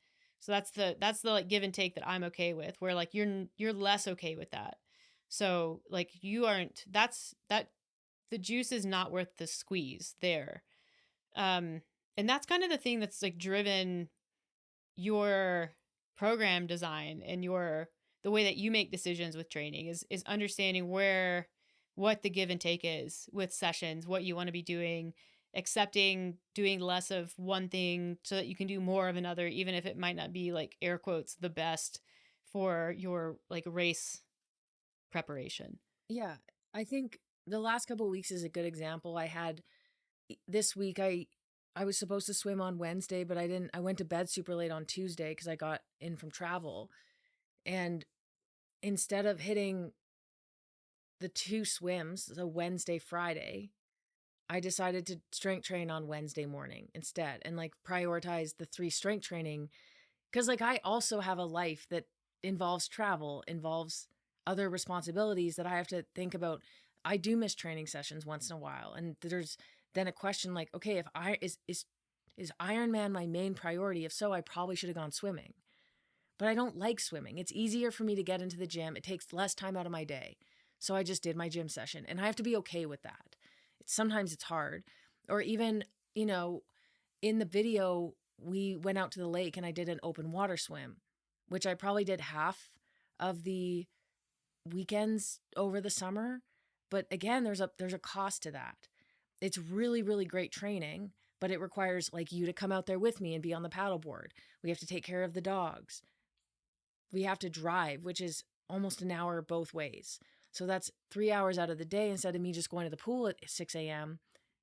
So that's the like give and take that I'm okay with, where like you're less okay with that. So like you aren't, the juice is not worth the squeeze there. And that's kind of the thing that's like driven your program design and the way that you make decisions with training is understanding what the give and take is with sessions, what you want to be doing, accepting doing less of one thing so that you can do more of another, even if it might not be like air quotes the best for your like race preparation. Yeah. I think the last couple of weeks is a good example. I had this week, I was supposed to swim on Wednesday, but I didn't. I went to bed super late on Tuesday because I got in from travel. And instead of hitting the 2 swims, so Wednesday, Friday, I decided to strength train on Wednesday morning instead and like prioritize the 3 strength training. Cause like I also have a life that involves travel, involves other responsibilities that I have to think about. I do miss training sessions once in a while. And there's then a question like, okay, if is Ironman my main priority? If so, I probably should have gone swimming, but I don't like swimming. It's easier for me to get into the gym. It takes less time out of my day. So I just did my gym session and I have to be okay with that. Sometimes it's hard. Or even, in the video, we went out to the lake and I did an open water swim, which I probably did half of the weekends over the summer. But again, there's a cost to that. It's really, really great training, but it requires like you to come out there with me and be on the paddleboard. We have to take care of the dogs. We have to drive, which is almost an hour both ways. So that's 3 hours out of the day instead of me just going to the pool at 6 a.m.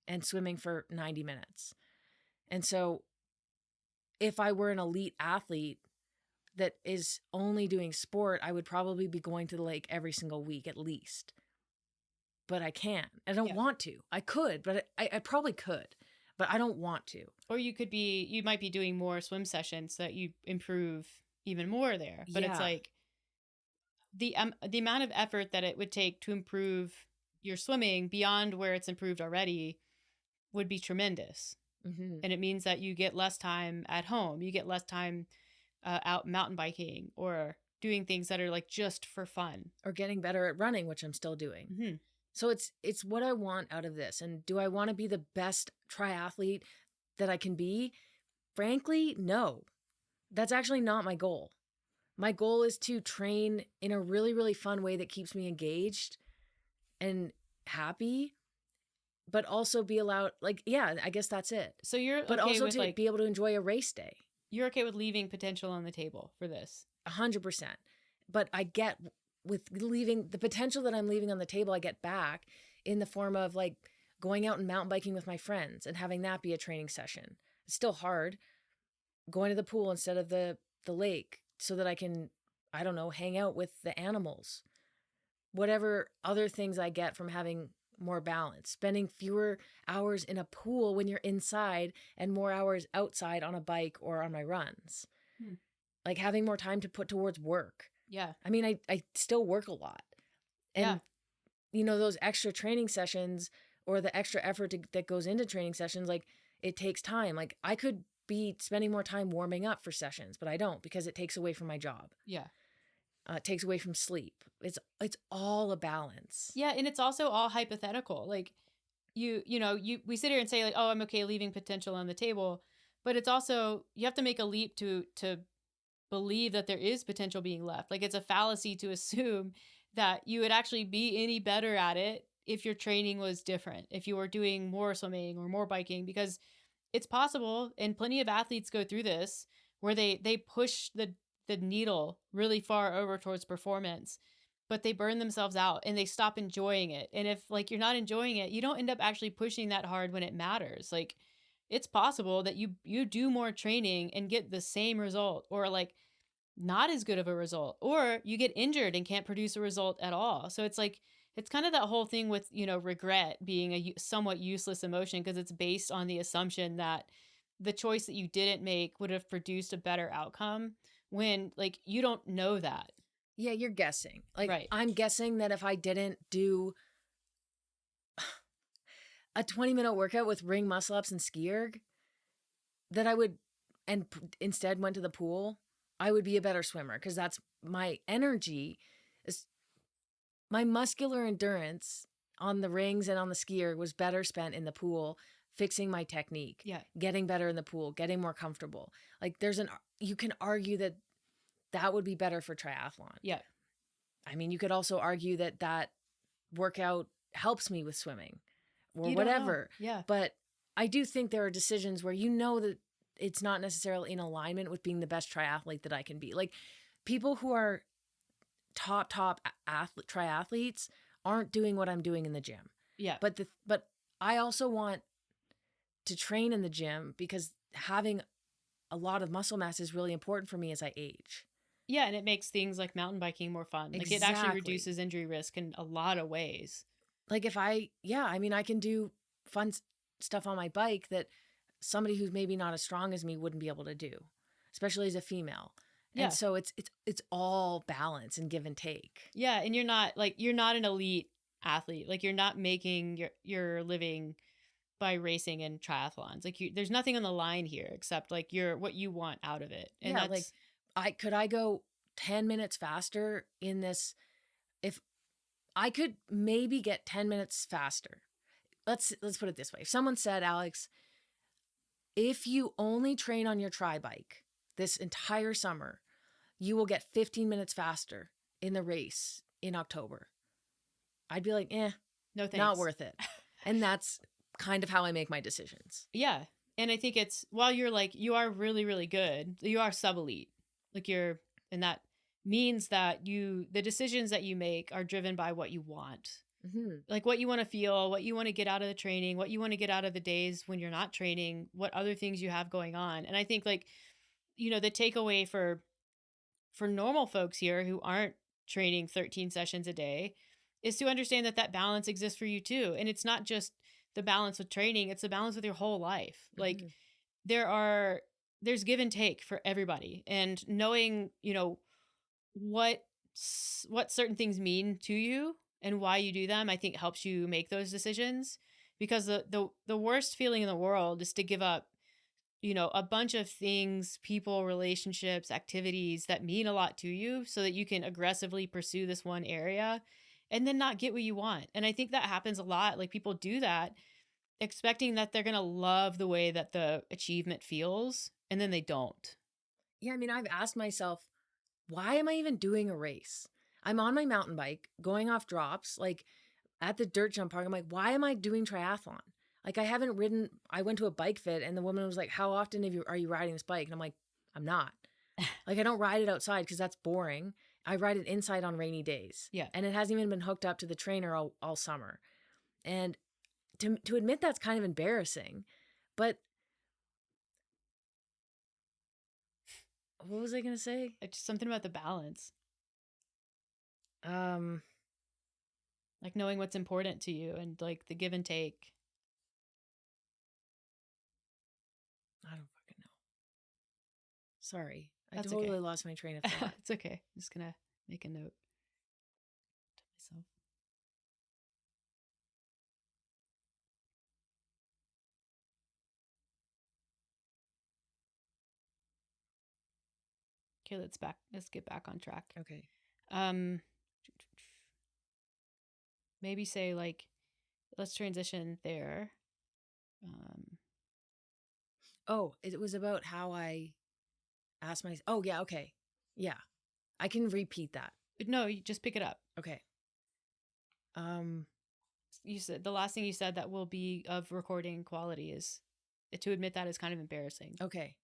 and swimming for 90 minutes. And so if I were an elite athlete that is only doing sport, I would probably be going to the lake every single week at least. But I can't. I don't want to. I could, but I probably could, but I don't want to. Or you might be doing more swim sessions so that you improve even more there. But it's like the amount of effort that it would take to improve your swimming beyond where it's improved already would be tremendous. Mm-hmm. And it means that you get less time at home. You get less time out mountain biking or doing things that are like just for fun. Or getting better at running, which I'm still doing. Mm-hmm. So it's what I want out of this. And do I want to be the best triathlete that I can be? Frankly, no. That's actually not my goal. My goal is to train in a really, really fun way that keeps me engaged and happy, but also be allowed, like, yeah, I guess that's it. So you're but okay also with, to like, be able to enjoy a race day. You're okay with leaving potential on the table for this? 100%. But I get with leaving the potential that I'm leaving on the table, I get back in the form of like going out and mountain biking with my friends and having that be a training session. It's still hard going to the pool instead of the lake so that I can, I don't know, hang out with the animals. Whatever other things I get from having more balance, spending fewer hours in a pool when you're inside and more hours outside on a bike or on my runs. Like having more time to put towards work. Yeah. I mean, I still work a lot. And, you know, those extra training sessions or the extra effort that goes into training sessions, like it takes time. Like I could be spending more time warming up for sessions, but I don't because it takes away from my job. Yeah. It takes away from sleep. It's all a balance. Yeah. And it's also all hypothetical. Like we sit here and say like, oh, I'm okay leaving potential on the table, but it's also, you have to make a leap to believe that there is potential being left. Like it's a fallacy to assume that you would actually be any better at it if your training was different, if you were doing more swimming or more biking, because it's possible, and plenty of athletes go through this, where they push the needle really far over towards performance, but they burn themselves out and they stop enjoying it. And if like you're not enjoying it, you don't end up actually pushing that hard when it matters. Like it's possible that you do more training and get the same result, or like not as good of a result, or you get injured and can't produce a result at all. So it's like, it's kind of that whole thing with, you know, regret being a somewhat useless emotion because it's based on the assumption that the choice that you didn't make would have produced a better outcome, when like you don't know that. Yeah, you're guessing. Like right. I'm guessing that if I didn't do a 20-minute workout with ring muscle ups and ski erg, that I would, and instead went to the pool, I would be a better swimmer because that's my energy. My muscular endurance on the rings and on the ski erg was better spent in the pool, fixing my technique, getting better in the pool, getting more comfortable. Like you can argue that would be better for triathlon. Yeah. I mean, you could also argue that workout helps me with swimming or you whatever. Yeah. But I do think there are decisions where you know that it's not necessarily in alignment with being the best triathlete that I can be. Like people who are top triathletes aren't doing what I'm doing in the gym. Yeah. But I also want to train in the gym because having a lot of muscle mass is really important for me as I age. Yeah, and it makes things like mountain biking more fun. Like it actually reduces injury risk in a lot of ways. Like I can do fun stuff on my bike that somebody who's maybe not as strong as me wouldn't be able to do, especially as a female. Yeah. And so it's all balance and give and take. Yeah, and you're not an elite athlete. Like you're not making your living by racing in triathlons. Like there's nothing on the line here except like what you want out of it. And that's could I go 10 minutes faster in this? If I could maybe get 10 minutes faster. Let's put it this way. If someone said, Alex, if you only train on your tri bike this entire summer, you will get 15 minutes faster in the race in October, I'd be like, no thanks. Not worth it. And that's kind of how I make my decisions. Yeah. And I think it's, while you're like, you are really, really good, you are sub-elite. Like you're in that means that the decisions that you make are driven by what you want. Mm-hmm. Like what you want to feel, what you want to get out of the training, what you want to get out of the days when you're not training, what other things you have going on. And I think like, the takeaway for normal folks here who aren't training 13 sessions a day is to understand that balance exists for you too. And it's not just the balance with training, it's the balance with your whole life. Like there's give and take for everybody, and knowing, what certain things mean to you and why you do them, I think helps you make those decisions, because the worst feeling in the world is to give up, a bunch of things, people, relationships, activities that mean a lot to you so that you can aggressively pursue this one area and then not get what you want. And I think that happens a lot. Like people do that expecting that they're going to love the way that the achievement feels, and then they don't. Yeah, I mean, I've asked myself, why am I even doing a race? I'm on my mountain bike going off drops, like at the dirt jump park. I'm like, why am I doing triathlon? Like I haven't ridden. I went to a bike fit and the woman was like, how often are you riding this bike? And I'm like, I'm not. Like I don't ride it outside because that's boring. I ride it inside on rainy days. Yeah. And it hasn't even been hooked up to the trainer all summer. And to admit that's kind of embarrassing. But what was I going to say? It's just something about the balance. Like knowing what's important to you and like the give and take. I don't fucking know. Sorry. That's I totally okay. lost my train of thought. It's okay. I'm just going to make a note to myself. Okay, let's get back on track. Okay. Maybe say like, let's transition there. Oh, it was about how I asked myself. Oh, yeah. Okay. Yeah. I can repeat that. No, you just pick it up. Okay. You said the last thing you said that will be of recording quality is to admit that is kind of embarrassing. Okay.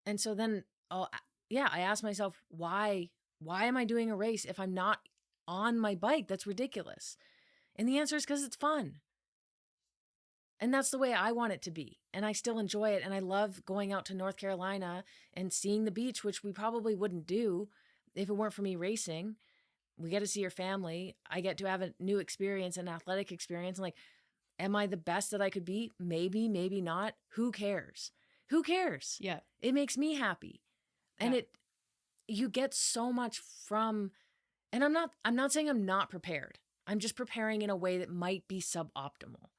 And so then I asked myself, why am I doing a race if I'm not on my bike? That's ridiculous. And the answer is because it's fun. And that's the way I want it to be. And I still enjoy it. And I love going out to North Carolina and seeing the beach, which we probably wouldn't do if it weren't for me racing. We get to see your family. I get to have a new experience, an athletic experience. And like, am I the best that I could be? Maybe, maybe not. Who cares? Who cares? Yeah. It makes me happy. And you get so much from, and I'm not saying I'm not prepared. I'm just preparing in a way that might be suboptimal.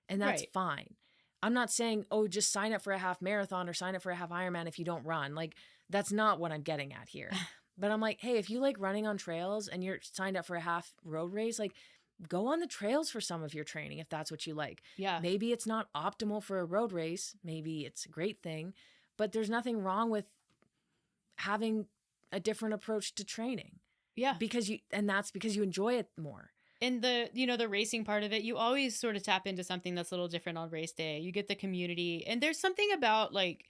And that's fine. I'm not saying, oh, just sign up for a half marathon or sign up for a half Ironman if you don't run. Like, that's not what I'm getting at here. But I'm like, hey, if you like running on trails and you're signed up for a half road race, like go on the trails for some of your training if that's what you like. Yeah. Maybe it's not optimal for a road race. Maybe it's a great thing. But there's nothing wrong with having a different approach to training. Yeah. That's because you enjoy it more. And the racing part of it, you always sort of tap into something that's a little different on race day. You get the community, and there's something about like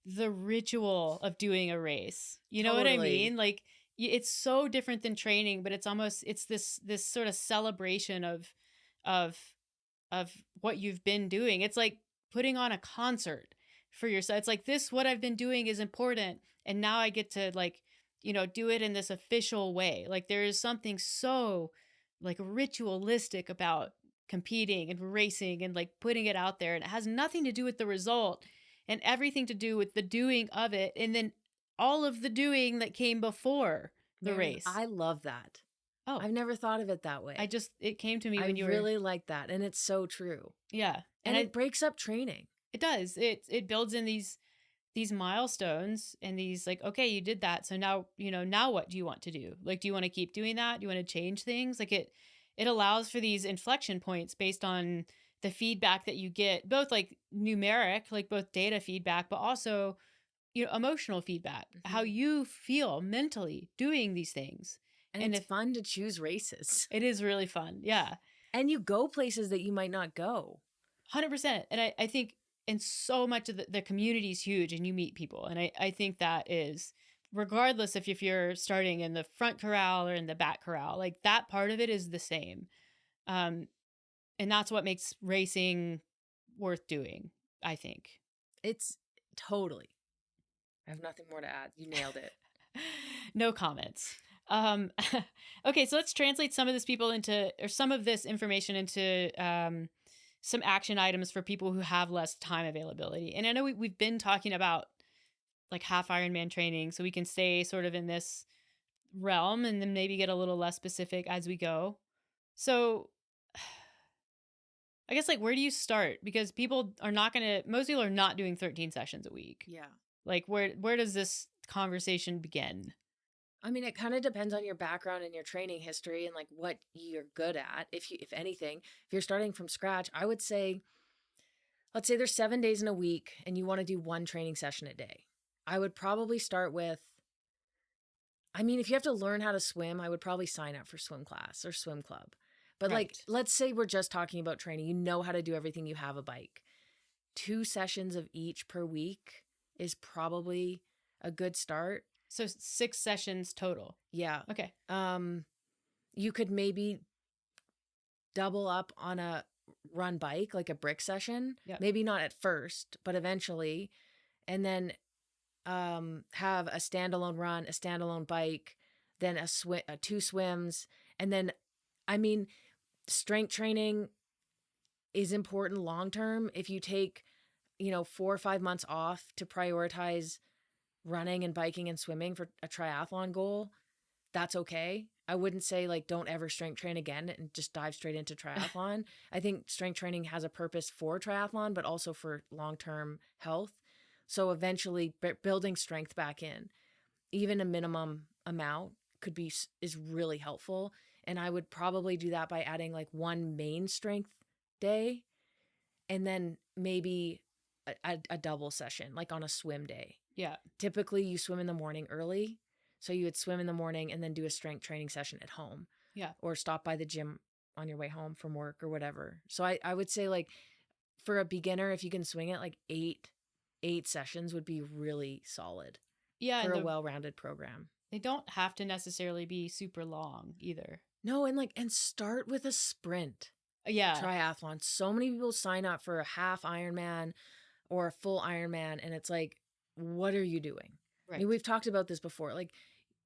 the ritual of doing a race. You know what I mean? Like it's so different than training, but it's this sort of celebration of what you've been doing. It's like putting on a concert for yourself. It's like what I've been doing is important, and now I get to like, do it in this official way. Like there is something so like ritualistic about competing and racing and like putting it out there, and it has nothing to do with the result and everything to do with the doing of it, and then all of the doing that came before the race. I love that. Oh, I've never thought of it that way. It came to me when you really like that, and it's so true. Yeah. And it breaks up training. It does. It builds in these milestones and these like, okay, you did that. So now, now what do you want to do? Like, do you want to keep doing that? Do you want to change things? Like it allows for these inflection points based on the feedback that you get, both like numeric, like both data feedback, but also, emotional feedback, how you feel mentally doing these things. And it's fun to choose races. It is really fun. Yeah. And you go places that you might not go. 100%. And I think and so much of the community is huge and you meet people. And I think that is, regardless if you're starting in the front corral or in the back corral, like that part of it is the same. And that's what makes racing worth doing, I think. It's totally. I have nothing more to add. You nailed it. No comments. Okay, so let's translate some of this information into some action items for people who have less time availability. And I know we've been talking about like Half-Ironman training, so we can stay sort of in this realm and then maybe get a little less specific as we go. So I guess like where do you start? Because most people are not doing 13 sessions a week. Yeah. Like where does this conversation begin? I mean, it kind of depends on your background and your training history and like what you're good at. If anything, if you're starting from scratch, I would say, let's say there's 7 days in a week and you want to do one training session a day. I would probably start with, I mean, if you have to learn how to swim, I would probably sign up for swim class or swim club. But Right. like, let's say we're just talking about training. You know how to do everything. You have a bike. 2 sessions of each per week is probably a good start. So 6 sessions total. Yeah. Okay. You could maybe double up on a run bike, like a brick session. Yep. Maybe not at first, but eventually. And then have a standalone run, a standalone bike, then 2 swims. And then, I mean, strength training is important long-term. If you take, 4 or 5 months off to prioritize running and biking and swimming for a triathlon goal, that's okay. I wouldn't say like don't ever strength train again and just dive straight into triathlon. I think strength training has a purpose for triathlon, but also for long-term health. So eventually building strength back in, even a minimum amount is really helpful. And I would probably do that by adding like one main strength day and then maybe a double session, like on a swim day. Yeah. Typically you swim in the morning early. So you would swim in the morning and then do a strength training session at home. Yeah. Or stop by the gym on your way home from work or whatever. So I would say like for a beginner, if you can swing it, like eight sessions would be really solid. Yeah. For a well-rounded program. They don't have to necessarily be super long either. No, and start with a sprint. Yeah. Triathlon. So many people sign up for a half-Ironman or a full Ironman, and it's like, what are you doing? Right. I mean, we've talked about this before. Like,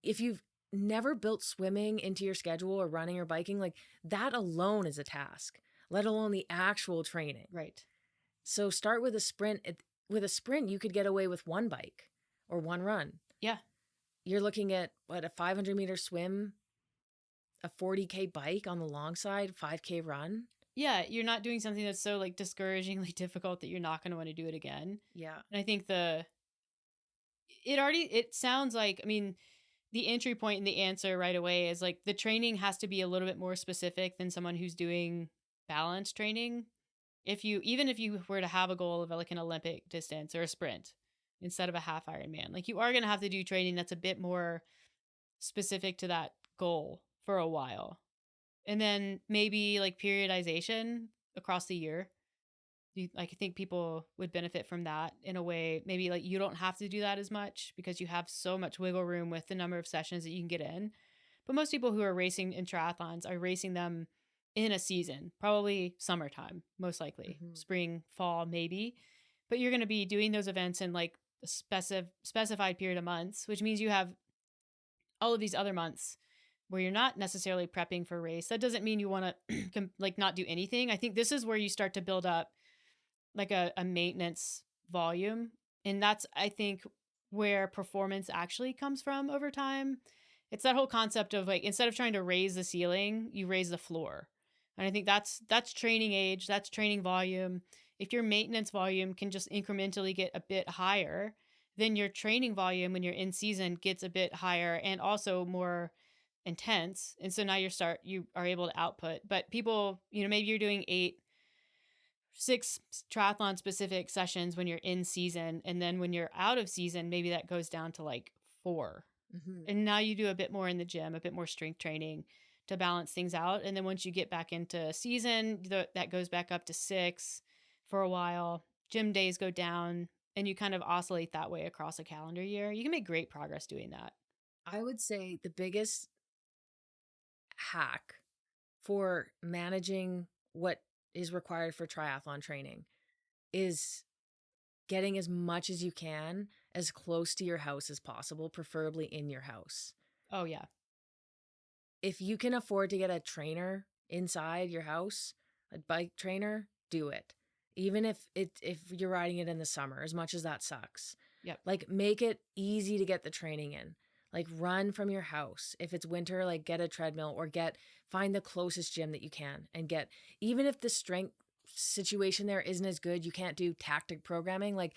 if you've never built swimming into your schedule or running or biking, like that alone is a task, let alone the actual training. Right. So start with a sprint. With a sprint, you could get away with one bike or one run. Yeah. You're looking at a 500-meter swim, a 40K bike on the long side, 5K run. Yeah, you're not doing something that's so like discouragingly difficult that you're not going to want to do it again. Yeah. And I think it sounds like, I mean, the entry point and the answer right away is like the training has to be a little bit more specific than someone who's doing balance training. Even if you were to have a goal of like an Olympic distance or a sprint instead of a half Ironman, like you are going to have to do training that's a bit more specific to that goal for a while. And then maybe like periodization across the year. I think people would benefit from that in a way. Maybe like you don't have to do that as much because you have so much wiggle room with the number of sessions that you can get in. But most people who are racing in triathlons are racing them in a season, probably summertime, most likely, spring, fall, maybe. But you're going to be doing those events in like a specified period of months, which means you have all of these other months where you're not necessarily prepping for a race. That doesn't mean you want to like not do anything. I think this is where you start to build up like a maintenance volume. And that's, I think, where performance actually comes from over time. It's that whole concept of like, instead of trying to raise the ceiling, you raise the floor. And I think that's training age, that's training volume. If your maintenance volume can just incrementally get a bit higher, then your training volume when you're in season gets a bit higher and also more intense. And so now you are able to output. But people, maybe you're doing 6 triathlon specific sessions when you're in season. And then when you're out of season, maybe that goes down to like 4. Mm-hmm. And now you do a bit more in the gym, a bit more strength training to balance things out. And then once you get back into season, that goes back up to 6 for a while. gym days go down, and you kind of oscillate that way across a calendar year, you can make great progress doing that. I would say the biggest hack for managing what is required for triathlon training is getting as much as you can as close to your house as possible, preferably in your house. Oh, yeah. If you can afford to get a trainer inside your house, a bike trainer, do it. Even if you're riding it in the summer, as much as that sucks. Yep. Like, make it easy to get the training in. Like, run from your house. If it's winter, like, get a treadmill or find the closest gym that you can and get, even if the strength situation there isn't as good, you can't do tactic programming. Like,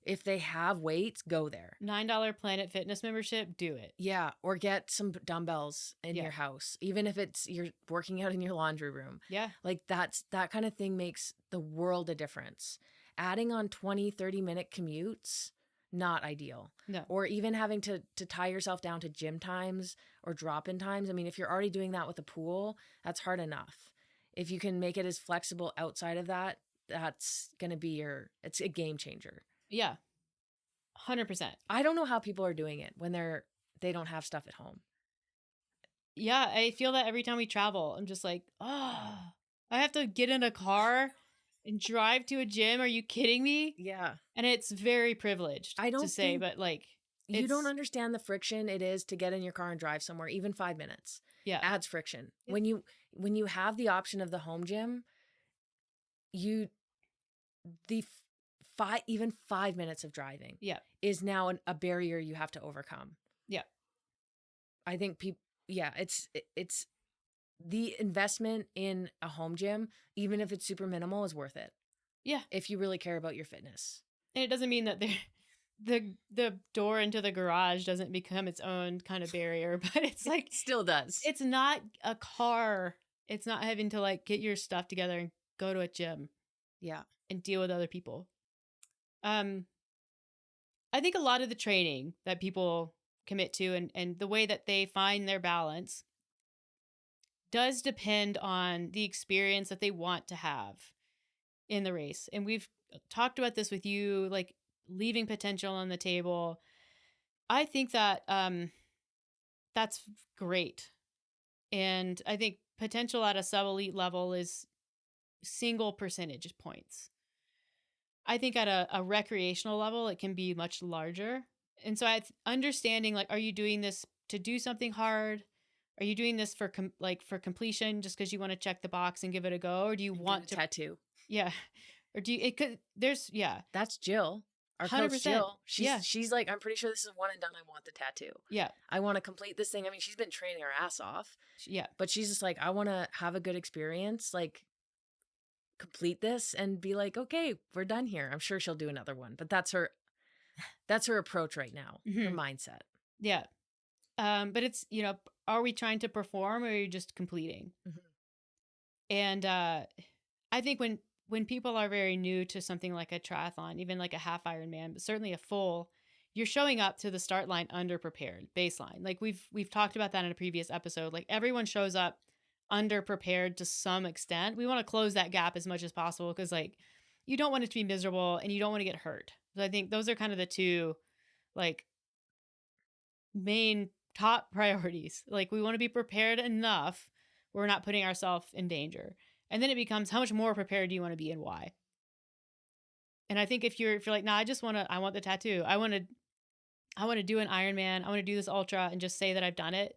if they have weights, go there. $9 Planet Fitness membership, do it. Yeah, or get some dumbbells in Yeah. your house, even if it's you're working out in your laundry room. Yeah. Like, that kind of thing makes the world a difference. Adding on 20, 30-minute commutes, not ideal. No. Or even having to tie yourself down to gym times or drop-in times. I mean, if you're already doing that with a pool, that's hard enough. If you can make it as flexible outside of that, that's going to be it's a game changer. Yeah. 100%. I don't know how people are doing it when they don't have stuff at home. Yeah, I feel that every time we travel. I'm just like, oh, I have to get in a car and drive to a gym. Are you kidding me? Yeah. And it's very privileged I don't to say, think but like, you don't understand the friction it is to get in your car and drive somewhere. Even 5 minutes adds friction. Yep. When you have the option of the home gym, even 5 minutes of driving is now a barrier you have to overcome. Yeah. I think it's the investment in a home gym, even if it's super minimal, is worth it. Yeah. If you really care about your fitness. And it doesn't mean that the door into the garage doesn't become its own kind of barrier, but it's like, it still does. It's not a car. It's not having to like get your stuff together and go to a gym. Yeah. And deal with other people. I think a lot of the training that people commit to and the way that they find their balance does depend on the experience that they want to have in the race. And we've talked about this with you, like leaving potential on the table. I think that that's great. And I think potential at a sub-elite level is single percentage points. I think at a recreational level, it can be much larger. And so understanding, like, are you doing this to do something hard? Are you doing this for completion just because you want to check the box and give it a go? Or do you want to tattoo? Yeah. Or That's Jill. Our 100%. coach Jill. She's like, I'm pretty sure this is one and done. I want the tattoo. Yeah. I want to complete this thing. I mean, she's been training her ass off. Yeah. But she's just like, I want to have a good experience. Like, complete this and be like, okay, we're done here. I'm sure she'll do another one, but that's her approach right now, her mindset. Yeah. But it's, are we trying to perform or are you just completing? Mm-hmm. And I think when people are very new to something like a triathlon, even like a half-Ironman, but certainly a full, you're showing up to the start line underprepared, baseline. Like we've talked about that in a previous episode. Like everyone shows up underprepared to some extent. We want to close that gap as much as possible because like you don't want it to be miserable and you don't want to get hurt. So I think those are kind of the two like main top priorities. Like we want to be prepared enough where we're not putting ourselves in danger. And then it becomes how much more prepared do you want to be and why? And I think if you're like, nah, I want the tattoo. I want to do an Ironman. I want to do this ultra and just say that I've done it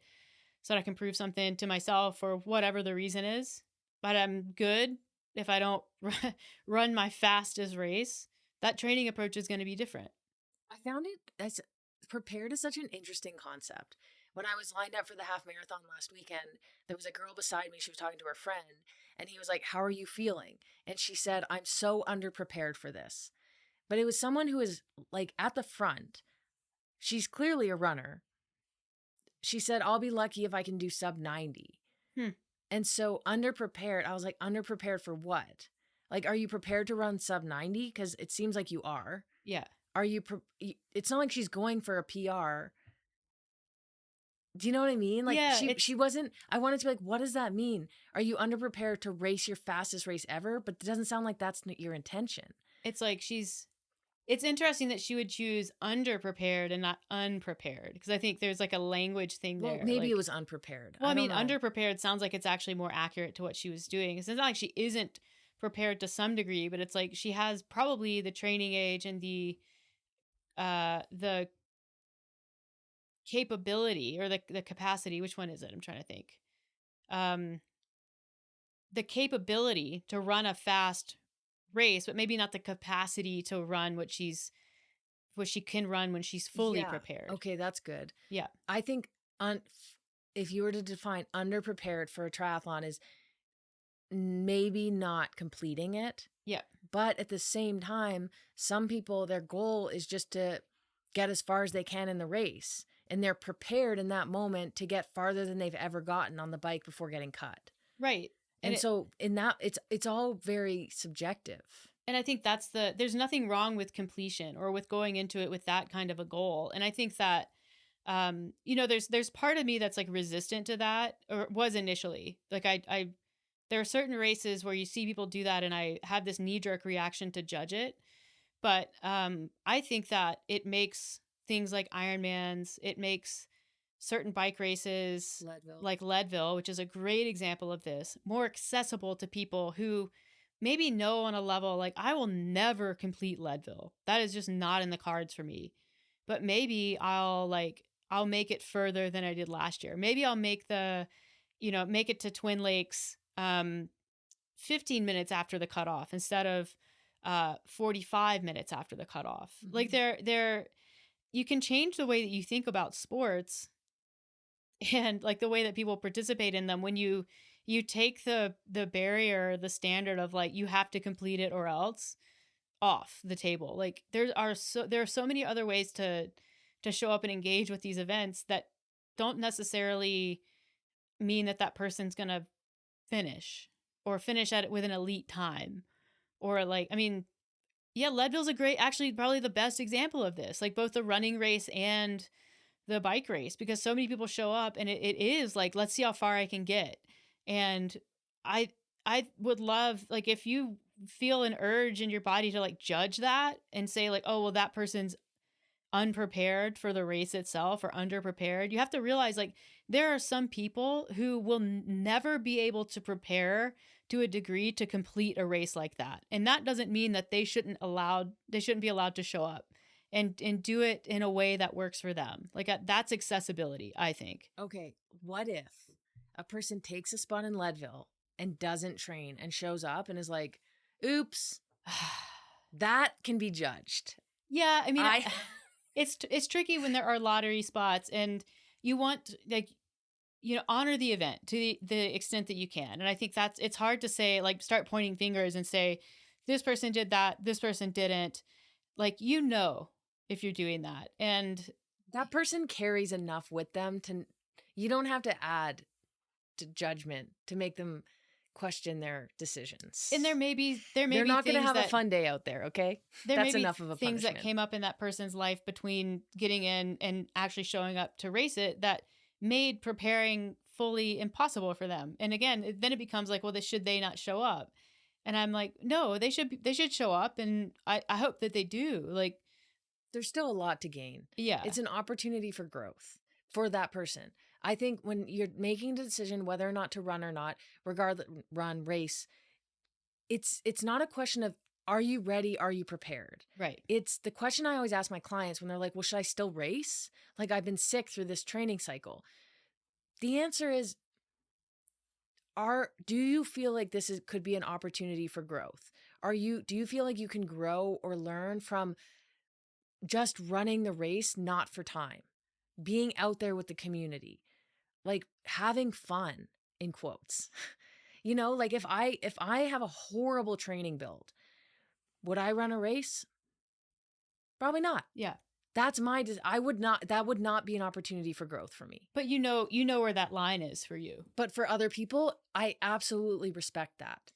so that I can prove something to myself or whatever the reason is. But I'm good if I don't run my fastest race. That training approach is going to be different. I found it as prepared is such an interesting concept. When I was lined up for the half marathon last weekend, there was a girl beside me. She was talking to her friend and he was like, how are you feeling? And she said, I'm so underprepared for this. But it was someone who is like at the front. She's clearly a runner. She said, I'll be lucky if I can do sub 90. And so underprepared, I was like, underprepared for what? Like, are you prepared to run sub 90? Because it seems like you are. Yeah. Are you, it's not like she's going for a PR. Do you know what I mean? Like she wasn't, I wanted to be like, what does that mean? Are you underprepared to race your fastest race ever? But it doesn't sound like that's your intention. It's like it's interesting that she would choose underprepared and not unprepared, because I think there's like a language thing Well, there. maybe like, it was unprepared. Well, I mean, don't know. underprepared sounds like it's actually more accurate to what she was doing. It's not like she isn't prepared to some degree, but it's like she has probably the training age and the capability, or the capacity. Which one is it? I'm trying to think. The capability to run a fast race, but maybe not the capacity to run what she can run when she's fully Yeah. prepared. Okay, that's good. Yeah. I think if you were to define underprepared for a triathlon is maybe not completing it. Yeah. But at the same time, some people, their goal is just to get as far as they can in the race. And they're prepared in that moment to get farther than they've ever gotten on the bike before getting cut. Right. And so in that, it's all very subjective. And I think there's nothing wrong with completion or with going into it with that kind of a goal. And I think that, there's part of me that's like resistant to that, or was initially. Like there are certain races where you see people do that, and I have this knee-jerk reaction to judge it. But I think that it makes things like Ironmans, it makes certain bike races like Leadville, which is a great example of this, more accessible to people who maybe know on a level like, I will never complete Leadville. That is just not in the cards for me. But maybe I'll make it further than I did last year. Maybe I'll make make it to Twin Lakes 15 minutes after the cutoff instead of 45 minutes after the cutoff. Mm-hmm. Like you can change the way that you think about sports and like the way that people participate in them when you take the barrier, the standard of like, you have to complete it or else, off the table. Like there are so many other ways to show up and engage with these events that don't necessarily mean that person's going to finish at it with an elite time. Or like, I mean, yeah, Leadville's actually probably the best example of this, like both the running race and the bike race, because so many people show up and it is like, let's see how far I can get. And I would love, like, if you feel an urge in your body to like judge that and say like, oh, well, that person's unprepared for the race itself or underprepared. You have to realize like there are some people who will never be able to prepare to a degree to complete a race like that. And that doesn't mean that they shouldn't be allowed to show up and do it in a way that works for them. Like that's accessibility, I think. Okay, what if a person takes a spot in Leadville and doesn't train and shows up and is like, oops, that can be judged. Yeah, I mean, it's tricky when there are lottery spots and you want like, honor the event to the extent that you can. And I think it's hard to say, like, start pointing fingers and say, this person did that, this person didn't. Like, if you're doing that. And that person carries enough with them you don't have to add to judgment to make them question their decisions. And there may be they're not going to have a fun day out there, okay? That's enough of a things punishment. That came up in that person's life between getting in and actually showing up to race it that made preparing fully impossible for them. And again, then it becomes like, well, should they not show up? And I'm like, no, they should show up, and I hope that they do. Like, there's still a lot to gain. Yeah. It's an opportunity for growth for that person. I think when you're making a decision whether or not to run or not, race, it's not a question of, are you ready? Are you prepared? Right. It's the question I always ask my clients when they're like, well, should I still race? Like, I've been sick through this training cycle. The answer is, do you feel like this could be an opportunity for growth? Do you feel like you can grow or learn from just running the race, not for time, being out there with the community, like having fun, in quotes? Like if I have a horrible training build, would I run a race? Probably not. Yeah. That's that would not be an opportunity for growth for me. But you know where that line is for you. But for other people, I absolutely respect that.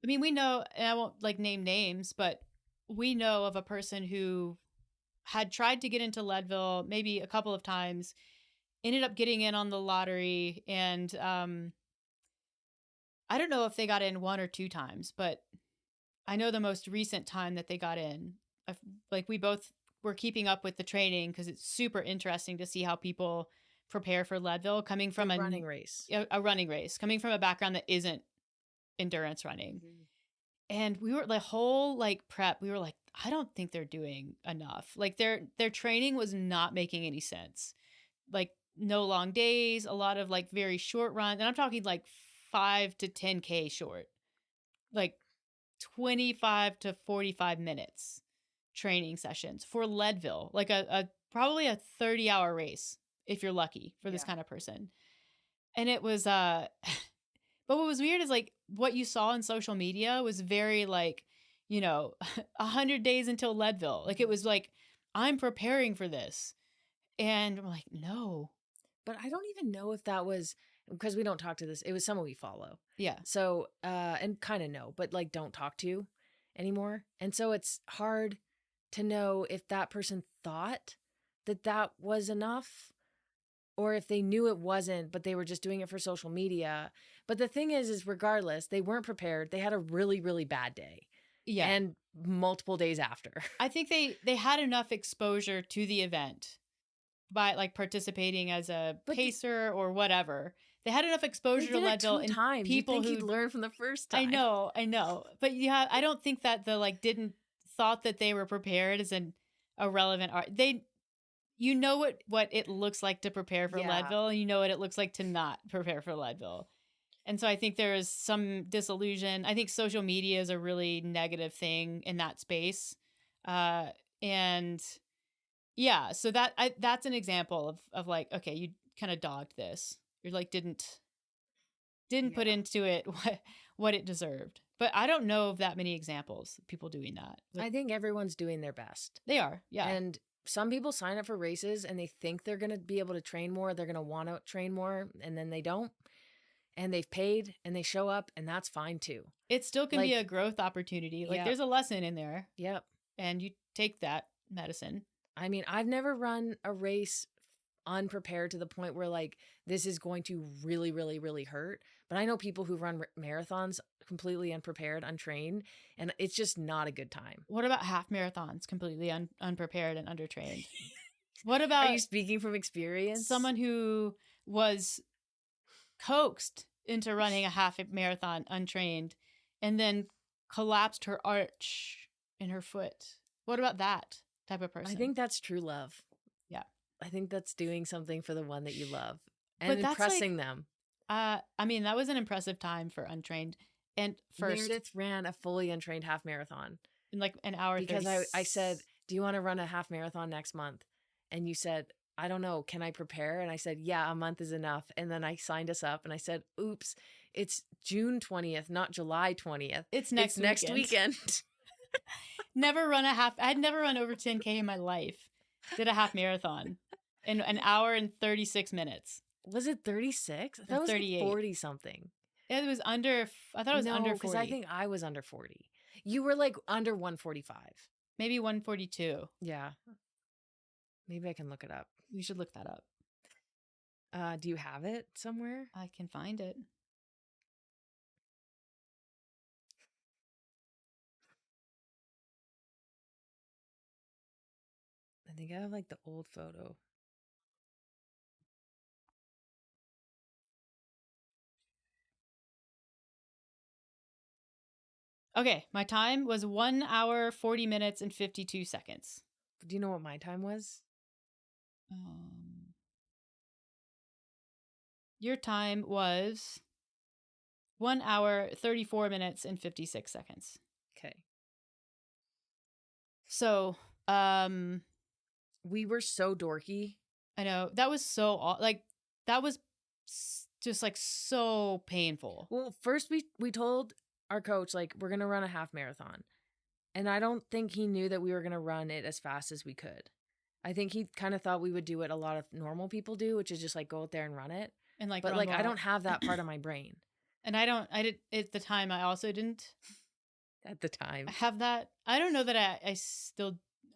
I mean, we know, and I won't like name names, but we know of a person who had tried to get into Leadville maybe a couple of times, ended up getting in on the lottery, and I don't know if they got in one or two times, but I know the most recent time that they got in, like we both were keeping up with the training because it's super interesting to see how people prepare for Leadville coming from a running race. A running race, coming from a background that isn't endurance running. And we were the whole like prep, we were like, I don't think they're doing enough. Like their training was not making any sense. Like no long days, a lot of like very short runs. And I'm talking like 5 to 10K short, like 25 to 45 minutes training sessions for Leadville, like a probably a 30-hour race if you're lucky for this kind of person. And it was but what was weird is like what you saw in social media was very like, 100 days until Leadville. Like it was like, I'm preparing for this. And I'm like, no. But I don't even know if that was because we don't talk to this. It was someone we follow. Yeah. So, and kind of know, but like don't talk to anymore. And so it's hard to know if that person thought that was enough or if they knew it wasn't, but they were just doing it for social media. But the thing is regardless, they weren't prepared. They had a really, really bad day. Yeah. And multiple days after. I think they had enough exposure to the event by like participating as a pacer or whatever. They had enough exposure to Leadville and people who learned from the first time. I know. But yeah, I don't think that the like didn't thought that they were prepared as a relevant art. You know what it looks like to prepare for Leadville, and you know what it looks like to not prepare for Leadville. And so I think there is some disillusion. I think social media is a really negative thing in that space. And yeah, so that's an example of like, okay, you kind of dogged this. You're like, didn't put into it what it deserved. But I don't know of that many examples of people doing that. I think everyone's doing their best. They are, yeah. And some people sign up for races and they think they're going to be able to train more. They're going to want to train more, and then they don't. And they've paid and they show up, and that's fine too. It still can be a growth opportunity. Like there's a lesson in there. Yep. And you take that medicine. I mean, I've never run a race unprepared to the point where like this is going to really, really, really hurt. But I know people who run marathons completely unprepared, untrained, and it's just not a good time. What about half marathons completely unprepared and undertrained? What about... Are you speaking from experience? Someone who was coaxed into running a half marathon untrained and then collapsed her arch in her foot. What about that type of person? I think that's true love. Yeah. I think that's doing something for the one that you love and impressing them. I mean, that was an impressive time for untrained. And first, Meredith ran a fully untrained half marathon in like an hour. Because I said, do you want to run a half marathon next month? And you said, I don't know. Can I prepare? And I said, yeah, a month is enough. And then I signed us up and I said, oops, it's June 20th, not July 20th. It's next weekend. Never run a half. I'd never run over 10K in my life. Did a half marathon in an hour and 36 minutes. Was it 36? That was 38. Like 40 something. It was under, I thought it was under 40. Because I think I was under 40. You were like under 145. Maybe 142. Yeah. Maybe I can look it up. We should look that up. Do you have it somewhere? I can find it. I think I have like the old photo. Okay, my time was 1 hour, 40 minutes, and 52 seconds. Do you know what my time was? Your time was 1 hour, 34 minutes, and 56 seconds. Okay. So, we were so dorky. I know. That was so, like, that was just like so painful. Well, first we told our coach, like, we're going to run a half marathon. And I don't think he knew that we were going to run it as fast as we could. I think he kind of thought we would do what a lot of normal people do, which is just like go out there and run it. And like, but like, I don't have that part of my brain. And I did at the time. I also didn't. At the time. Have that. I don't know that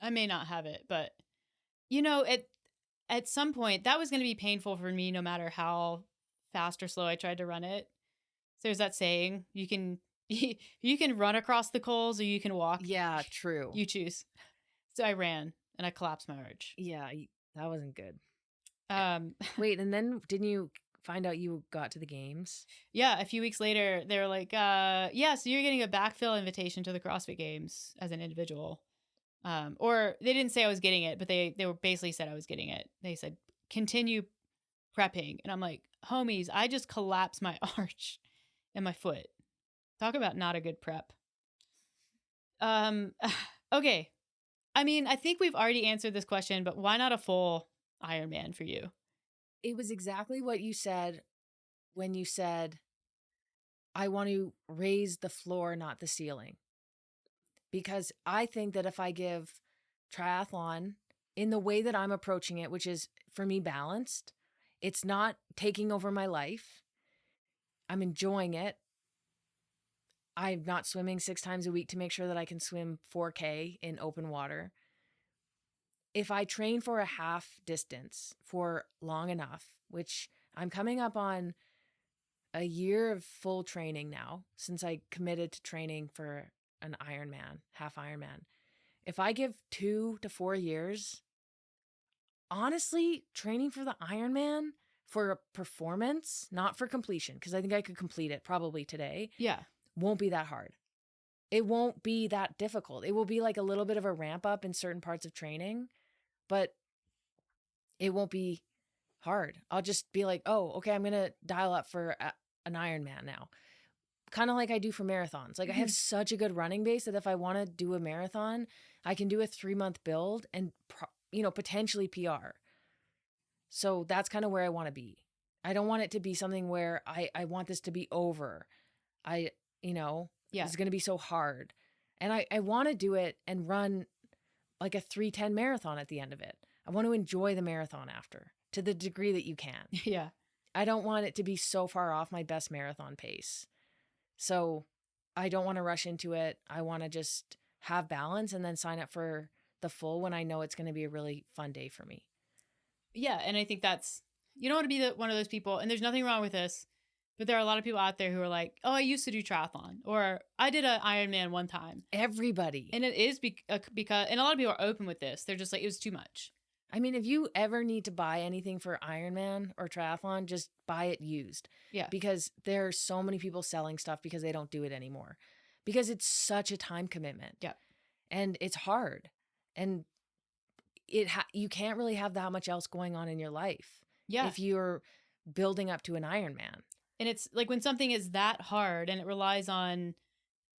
I may not have it, but you know, at some point that was going to be painful for me, no matter how fast or slow I tried to run it. So there's that saying, you can You can run across the coals or you can walk. Yeah, true. You choose. So I ran and I collapsed my arch. Yeah, that wasn't good. Um, Wait, and then didn't you find out you got to the games? yeah, a few weeks later, they were like, yeah, so you're getting a backfill invitation to the CrossFit Games as an individual. Or they didn't say I was getting it, but they were basically said I was getting it. They said, continue prepping. And I'm like, homies, I just collapsed my arch and my foot. Talk about not a good prep. Okay. I mean, I think we've already answered this question, but why not a full Ironman for you? It was exactly what you said when you said, I want to raise the floor, not the ceiling. Because I think that if I give triathlon in the way that I'm approaching it, which is for me balanced, it's not taking over my life. I'm enjoying it. I'm not swimming 6 times a week to make sure that I can swim 4K in open water. If I train for a half distance for long enough, which I'm coming up on a year of full training now, since I committed to training for an Ironman, Half-Ironman. If I give 2 to 4 years, honestly, training for the Ironman for performance, not for completion, because I think I could complete it probably today. Yeah. Won't be that hard. It won't be that difficult. It will be like a little bit of a ramp up in certain parts of training, but it won't be hard. I'll just be like, oh, okay, I'm going to dial up for an Ironman now. Kind of like I do for marathons. Like I have such a good running base that if I want to do a marathon, I can do a 3-month build and, potentially PR. So that's kind of where I want to be. I don't want it to be something where I want this to be over. It's going to be so hard. And I want to do it and run like a 3:10 marathon at the end of it. I want to enjoy the marathon after to the degree that you can. Yeah. I don't want it to be so far off my best marathon pace. So I don't want to rush into it. I want to just have balance and then sign up for the full when I know it's going to be a really fun day for me. Yeah. And I think you don't want to be one of those people, and there's nothing wrong with this, but there are a lot of people out there who are like, oh, I used to do triathlon, or I did an Ironman one time. Everybody. And it is because, and a lot of people are open with this. They're just like, it was too much. I mean, if you ever need to buy anything for Ironman or triathlon, just buy it used. Yeah. Because there are so many people selling stuff because they don't do it anymore. Because it's such a time commitment. Yeah. And it's hard. And you can't really have that much else going on in your life. Yeah. If you're building up to an Ironman. And it's like when something is that hard and it relies on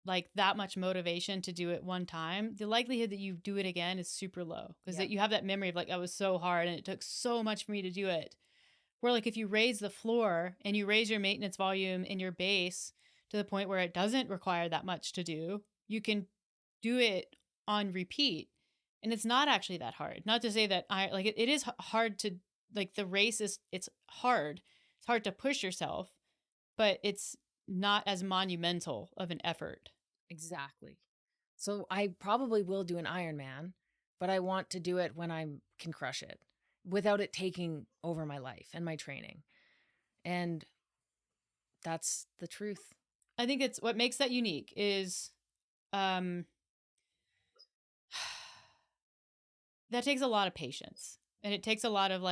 like that much motivation to do it one time, the likelihood that you do it again is super low because you have that memory of like, that was so hard and it took so much for me to do it. Where like if you raise the floor and you raise your maintenance volume in your base to the point where it doesn't require that much to do, you can do it on repeat. And it's not actually that hard. Not to say that it is hard to like the race it's hard. It's hard to push yourself, but it's not as monumental of an effort. Exactly. So I probably will do an Ironman, but I want to do it when I can crush it without it taking over my life and my training. And that's the truth. I think it's what makes that unique is that takes a lot of patience, and it takes a lot of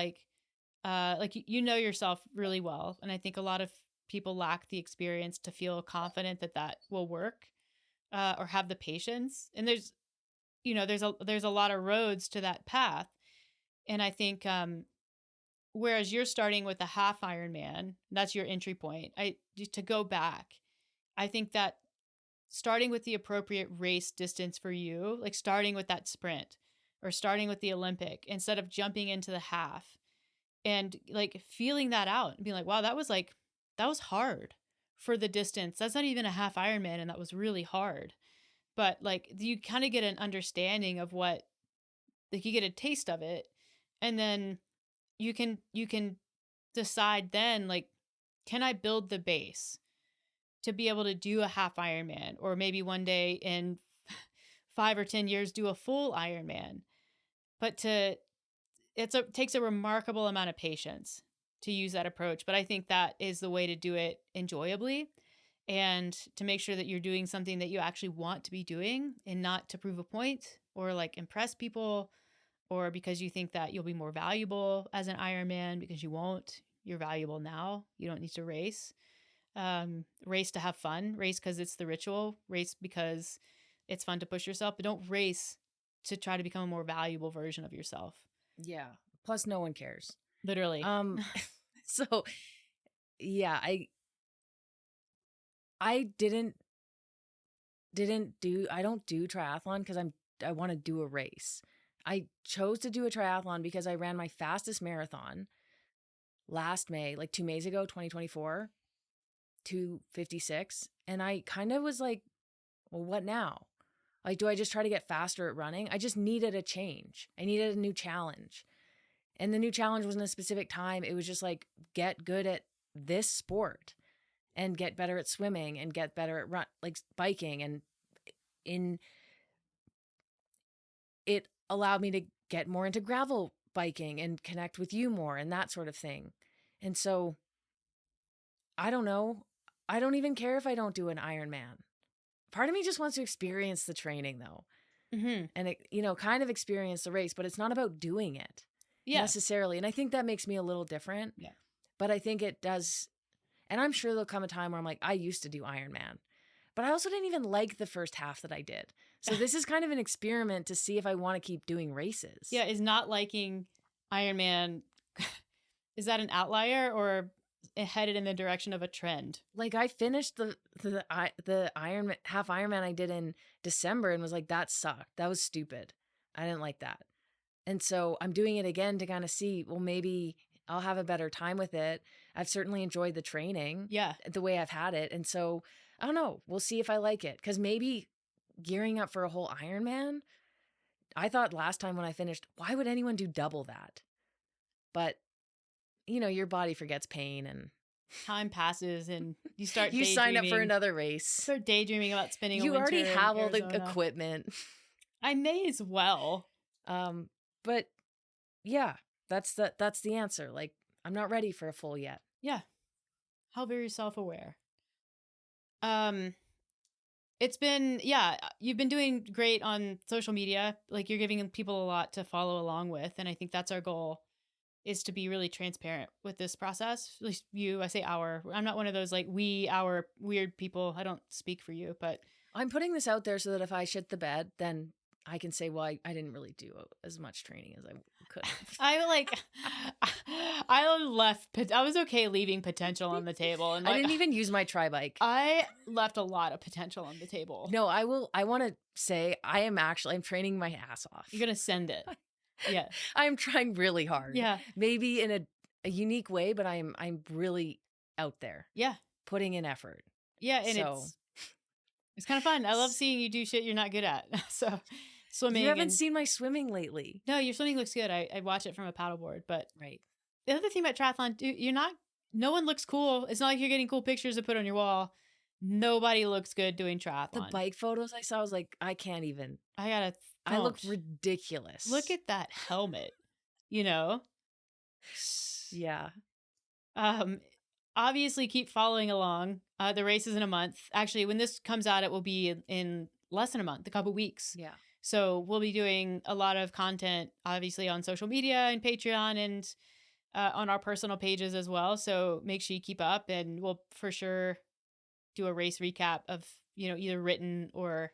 yourself really well. And I think a lot of people lack the experience to feel confident that will work, or have the patience. And there's a lot of roads to that path. And I think, whereas you're starting with a half Ironman, that's your entry point. To go back, I think that starting with the appropriate race distance for you, like starting with that sprint or starting with the Olympic instead of jumping into the half, and like feeling that out and being like, wow, that was hard for the distance. That's not even a half Ironman, and that was really hard. But like you kind of get an understanding of what, like you get a taste of it, and then you can decide then, like, can I build the base to be able to do a half Ironman, or maybe one day in 5 or 10 years do a full Ironman. But takes a remarkable amount of patience to use that approach. But I think that is the way to do it enjoyably. and to make sure that you're doing something that you actually want to be doing and not to prove a point or like impress people or because you think that you'll be more valuable as an Ironman, because you won't. You're valuable now. You don't need to race. Race to have fun, race because it's the ritual, race because it's fun to push yourself, but don't race to try to become a more valuable version of yourself. Yeah. Plus no one cares. Literally. So yeah, I don't do triathlon because I want to do a race. I chose to do a triathlon because I ran my fastest marathon last May, like 2 Mays ago, 2024, 2:56. And I kind of was like, well, what now? Like, do I just try to get faster at running? I just needed a change. I needed a new challenge. And the new challenge wasn't a specific time. It was just like, get good at this sport and get better at swimming and get better at biking. And it allowed me to get more into gravel biking and connect with you more and that sort of thing. And so I don't know. I don't even care if I don't do an Ironman. Part of me just wants to experience the training though. Mm-hmm. And, kind of experience the race, but it's not about doing it necessarily. And I think that makes me a little different. Yeah. But I think it does. And I'm sure there'll come a time where I'm like, I used to do Ironman, but I also didn't even like the first half that I did. So this is kind of an experiment to see if I want to keep doing races. Yeah. Is not liking Ironman, is that an outlier or headed in the direction of a trend? Like I finished the Ironman, Half-Ironman I did in December and was like, that sucked. That was stupid. I didn't like that. And so I'm doing it again to kind of see, well, maybe I'll have a better time with it. I've certainly enjoyed the training the way I've had it. And so I don't know, we'll see if I like it. Cause maybe gearing up for a whole Ironman, I thought last time when I finished, why would anyone do double that? But your body forgets pain and time passes and you start you sign up for another race. Start daydreaming about spending a you winter already have all Arizona. the equipment. I may as well. But yeah, that's the answer. Like I'm not ready for a full yet. Yeah. How very self-aware. It's been, you've been doing great on social media. Like you're giving people a lot to follow along with. And I think that's our goal, is to be really transparent with this process. At least I say our. I'm not one of those like our weird people. I don't speak for you, but I'm putting this out there so that if I shit the bed, then I can say, well, I didn't really do as much training as I could have. I was okay leaving potential on the table. And I didn't even use my tri-bike. I left a lot of potential on the table. No, I want to say I'm training my ass off. You're going to send it. Yeah. I'm trying really hard. Yeah. Maybe in a unique way, but I'm really out there. Yeah. Putting in effort. Yeah. And it's kind of fun. I love seeing you do shit you're not good at. So swimming. You haven't seen my swimming lately. No, your swimming looks good. I watch it from a paddleboard, but right. The other thing about triathlon, no one looks cool. It's not like you're getting cool pictures to put on your wall. Nobody looks good doing triathlon. The bike photos I saw, I was like, I can't even. I look ridiculous. Look at that helmet, Yeah. Obviously keep following along. The race is in a month. Actually, when this comes out, it will be in less than a month, a couple weeks. Yeah. So we'll be doing a lot of content, obviously on social media and Patreon and on our personal pages as well. So make sure you keep up, and we'll for sure do a race recap of, either written or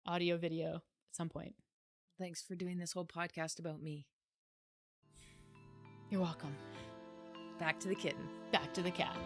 audio video at some point. Thanks for doing this whole podcast about me. You're welcome. Back to the kitten. Back to the cat.